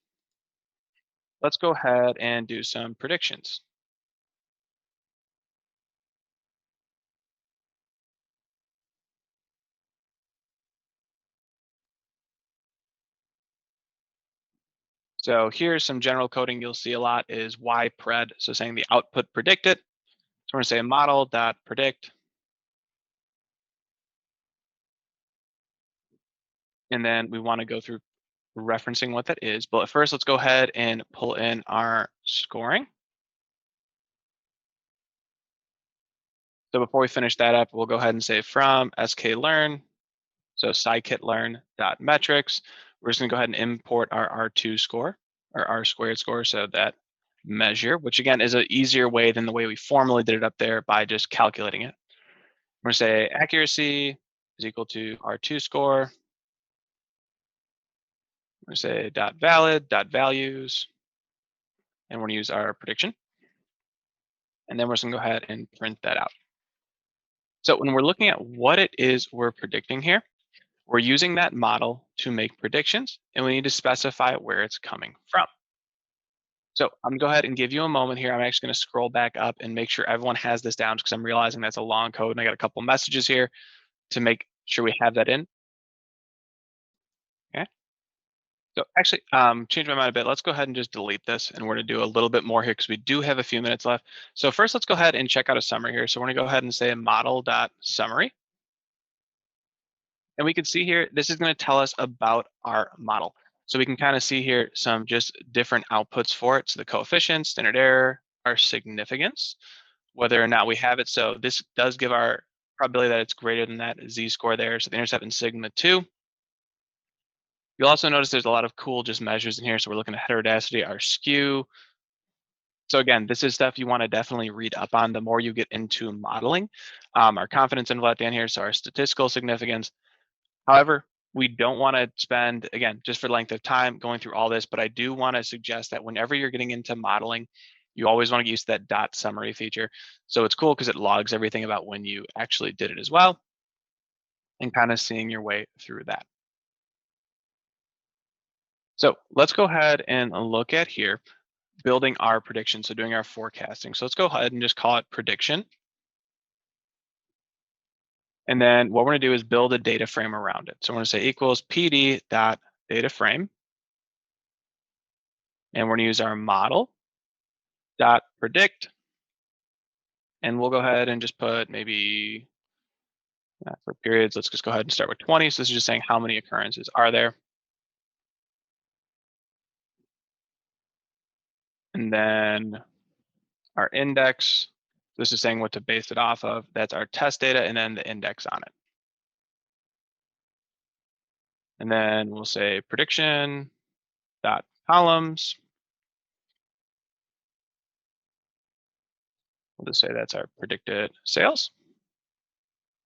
let's go ahead and do some predictions. So here's some general coding you'll see a lot is y pred. So saying the output predicted. So we're going to say model dot predict. And then we want to go through referencing what that is. But first, let's go ahead and pull in our scoring. So before we finish that up, we'll go ahead and say from sklearn, so scikit-learn.metrics. We're just going to go ahead and import our R2 score, or R squared score, so that measure, which again is an easier way than the way we formally did it up there by just calculating it. We're going to say accuracy is equal to R2 score. We're going to say dot valid, dot values, and we're going to use our prediction. And then we're just going to go ahead and print that out. So when we're looking at what it is we're predicting here, we're using that model to make predictions, and we need to specify where it's coming from. So I'm gonna go ahead and give you a moment here. I'm actually gonna scroll back up and make sure everyone has this down because I'm realizing that's a long code and I got a couple messages here to make sure we have that in. Okay. So actually, change my mind a bit. Let's go ahead and just delete this, and we're gonna do a little bit more here because we do have a few minutes left. So first, let's go ahead and check out a summary here. So we're gonna go ahead and say model.summary. And we can see here, this is going to tell us about our model. So we can kind of see here some just different outputs for it. So the coefficient, standard error, our significance, whether or not we have it. So this does give our probability that it's greater than that z-score there. So the intercept in sigma 2. You'll also notice there's a lot of cool just measures in here. So we're looking at heterodacity, our skew. So again, this is stuff you want to definitely read up on the more you get into modeling. Our confidence interval down here, so our statistical significance. However, we don't want to spend, again, just for length of time going through all this, but I do want to suggest that whenever you're getting into modeling, you always want to use that dot summary feature. So it's cool because it logs everything about when you actually did it as well and kind of seeing your way through that. So let's go ahead and look at here, building our prediction. So doing our forecasting. So let's go ahead and just call it prediction. And then what we're going to do is build a data frame around it. So we're going to say equals pd dot data frame. And we're going to use our model dot predict. And we'll go ahead and just put maybe for periods, let's just go ahead and start with 20. So this is just saying how many occurrences are there. And then our index, this is saying what to base it off of. That's our test data and then the index on it. And then we'll say prediction dot columns. We'll just say that's our predicted sales.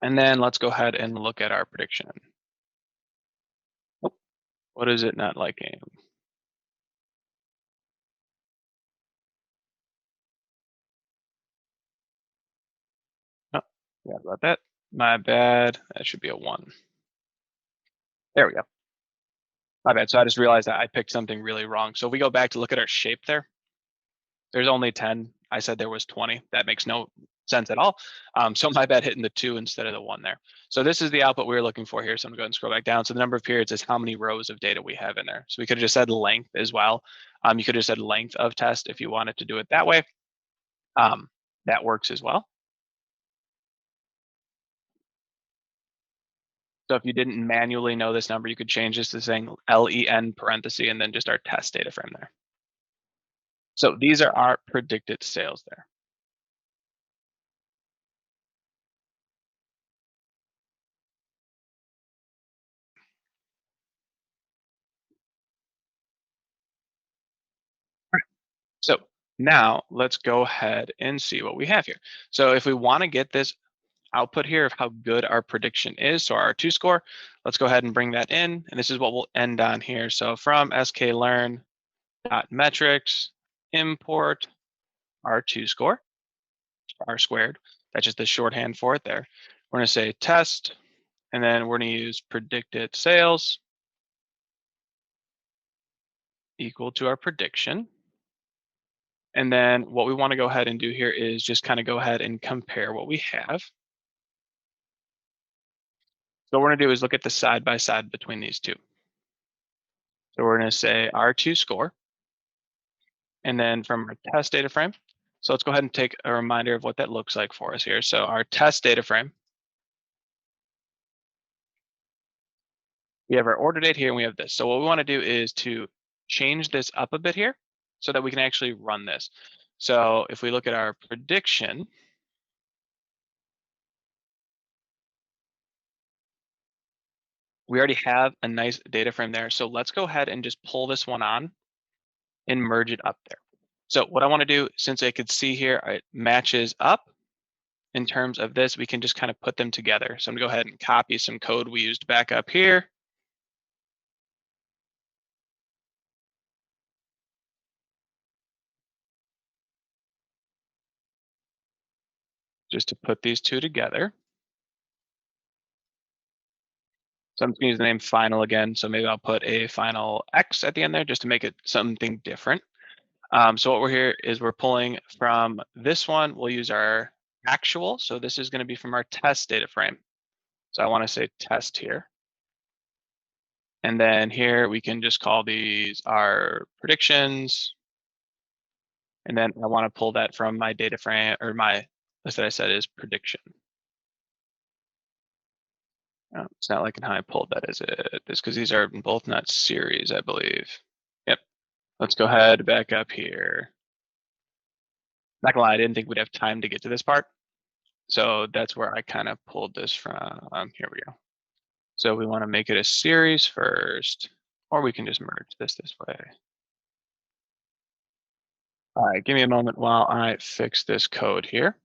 And then let's go ahead and look at our prediction. Oh, what is it not liking? Oh, yeah, about that. My bad. That should be a 1. There we go. My bad. So I just realized that I picked something really wrong. So if we go back to look at our shape there, there's only 10. I said there was 20. That makes no sense at all. So my bad hitting the 2 instead of the 1 there. So this is the output we were looking for here. So I'm going to go ahead and scroll back down. So the number of periods is how many rows of data we have in there. So we could have just said length as well. You could have said length of test if you wanted to do it that way. That works as well. So if you didn't manually know this number, you could change this to saying LEN parenthesis and then just our test data frame there. So these are our predicted sales there. So now let's go ahead and see what we have here. So if we want to get this output here of how good our prediction is, so our R2 score, let's go ahead and bring that in. And this is what we'll end on here. So from sklearn.metrics, import R2 score, R squared. That's just the shorthand for it there. We're going to say test, and then we're going to use predicted sales equal to our prediction. And then what we want to go ahead and do here is just kind of go ahead and compare what we have. So what we're going to do is look at the side by side between these two. So we're going to say R2 score. and then from our test data frame. So let's go ahead and take a reminder of what that looks like for us here. So our test data frame, we have our order date here and we have this. So what we want to do is to change this up a bit here so that we can actually run this. So if we look at our prediction, we already have a nice data frame there. So let's go ahead and just pull this one on and merge it up there. So what I want to do, since I could see here, it matches up in terms of this, we can just kind of put them together. So I'm gonna go ahead and copy some code we used back up here. Just to put these two together. So I'm just gonna use the name final again. So maybe I'll put a final X at the end there just to make it something different. So what we're here is we're pulling from this one, we'll use our actual. So this is gonna be from our test data frame. So I wanna say test here. And then here we can just call these our predictions. And then I wanna pull that from my data frame or my list that I said is prediction. It's not liking how I pulled that, is it? It's because these are both not series, I believe. Yep. Let's go ahead back up here. Not gonna lie, I didn't think we'd have time to get to this part. So that's where I kind of pulled this from. Here we go. So we want to make it a series first, or we can just merge this way. All right, give me a moment while I fix this code here.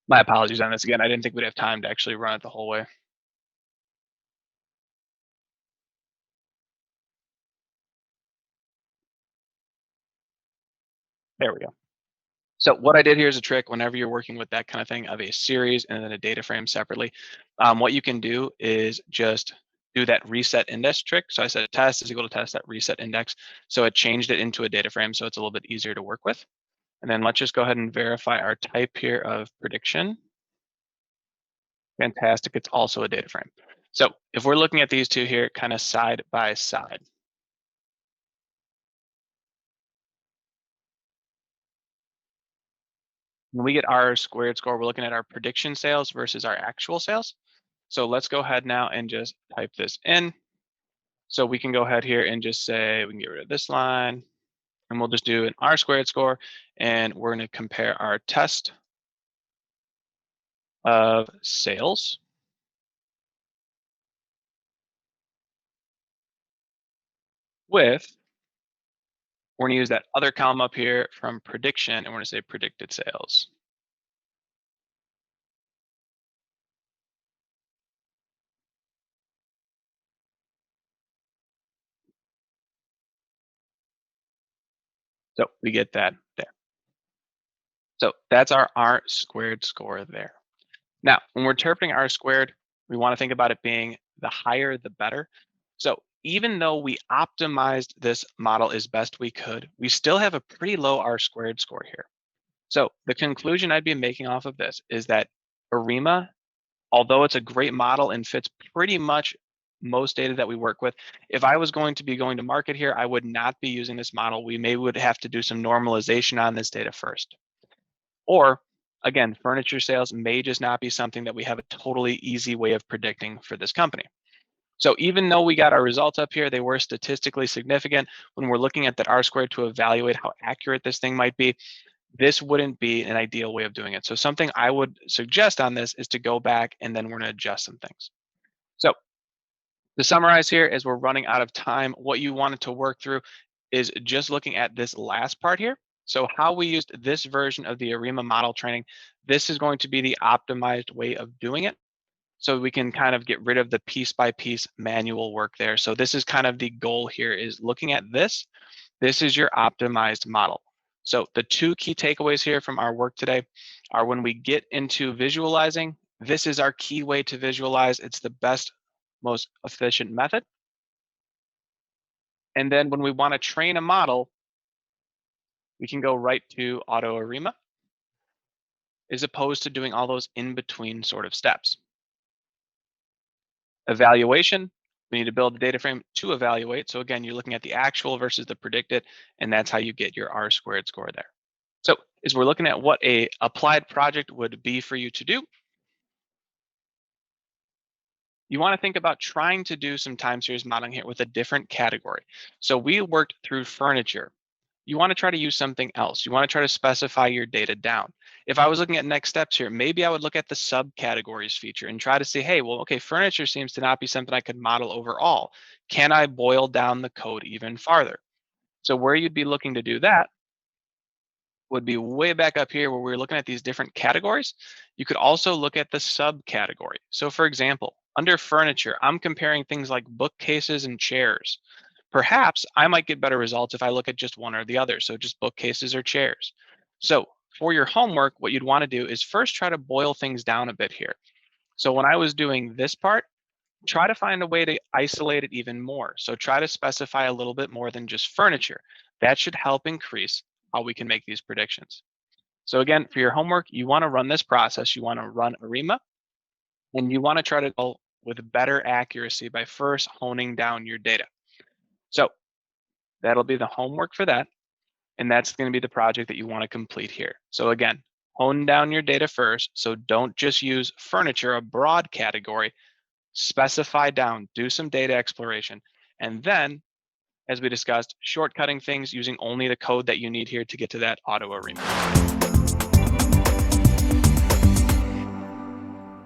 My apologies on this again. I didn't think we'd have time to actually run it the whole way. There we go. So what I did here is a trick whenever you're working with that kind of thing of a series and then a data frame separately. What you can do is just do that reset index trick. So I said test is equal to test that reset index. So it changed it into a data frame. So it's a little bit easier to work with. And then let's just go ahead and verify our type here of prediction. Fantastic. It's also a data frame. So if we're looking at these two here kind of side by side, when we get our squared score, we're looking at our prediction sales versus our actual sales. So let's go ahead now and just type this in. So we can go ahead here and just say, we can get rid of this line and we'll just do an R squared score. And we're going to compare our test of sales with, we're going to use that other column up here from prediction and we're going to say predicted sales. So we get that there. So that's our R squared score there. Now, when we're interpreting R squared, we want to think about it being the higher, the better. So even though we optimized this model as best we could, we still have a pretty low R squared score here. So the conclusion I'd be making off of this is that ARIMA, although it's a great model and fits pretty much most data that we work with, if I was going to be going to market here, I would not be using this model. We may would have to do some normalization on this data first. Or again, furniture sales may just not be something that we have a totally easy way of predicting for this company. So even though we got our results up here, they were statistically significant. When we're looking at that R squared to evaluate how accurate this thing might be, this wouldn't be an ideal way of doing it. So something I would suggest on this is to go back and then we're going to adjust some things. So to summarize here, as we're running out of time, what you wanted to work through is just looking at this last part here. So how we used this version of the ARIMA model training, this is going to be the optimized way of doing it. So we can kind of get rid of the piece by piece manual work there. So this is kind of the goal here is looking at this. This is your optimized model. So the two key takeaways here from our work today are when we get into visualizing, this is our key way to visualize. It's the best, most efficient method. And then when we want to train a model, we can go right to auto ARIMA as opposed to doing all those in between sort of steps. Evaluation, we need to build a data frame to evaluate. So again, you're looking at the actual versus the predicted, and that's how you get your R squared score there. So as we're looking at what a applied project would be for you to do, you want to think about trying to do some time series modeling here with a different category. So we worked through furniture. You want to try to use something else. You want to try to specify your data down. If I was looking at next steps here, maybe I would look at the subcategories feature and try to say, hey, well, okay, furniture seems to not be something I could model overall. Can I boil down the code even farther? So where you'd be looking to do that would be way back up here where we're looking at these different categories. You could also look at the subcategory. So for example, under furniture, I'm comparing things like bookcases and chairs. Perhaps I might get better results if I look at just one or the other. So just bookcases or chairs. So for your homework, what you'd want to do is first try to boil things down a bit here. So when I was doing this part, try to find a way to isolate it even more. So try to specify a little bit more than just furniture. That should help increase how we can make these predictions. So again, for your homework, you want to run this process. You want to run ARIMA, and you want to try to go with better accuracy by first honing down your data. So that'll be the homework for that. And that's going to be the project that you want to complete here. So again, hone down your data first. So don't just use furniture, a broad category, specify down, do some data exploration. And then, as we discussed, shortcutting things using only the code that you need here to get to that auto ARIMA.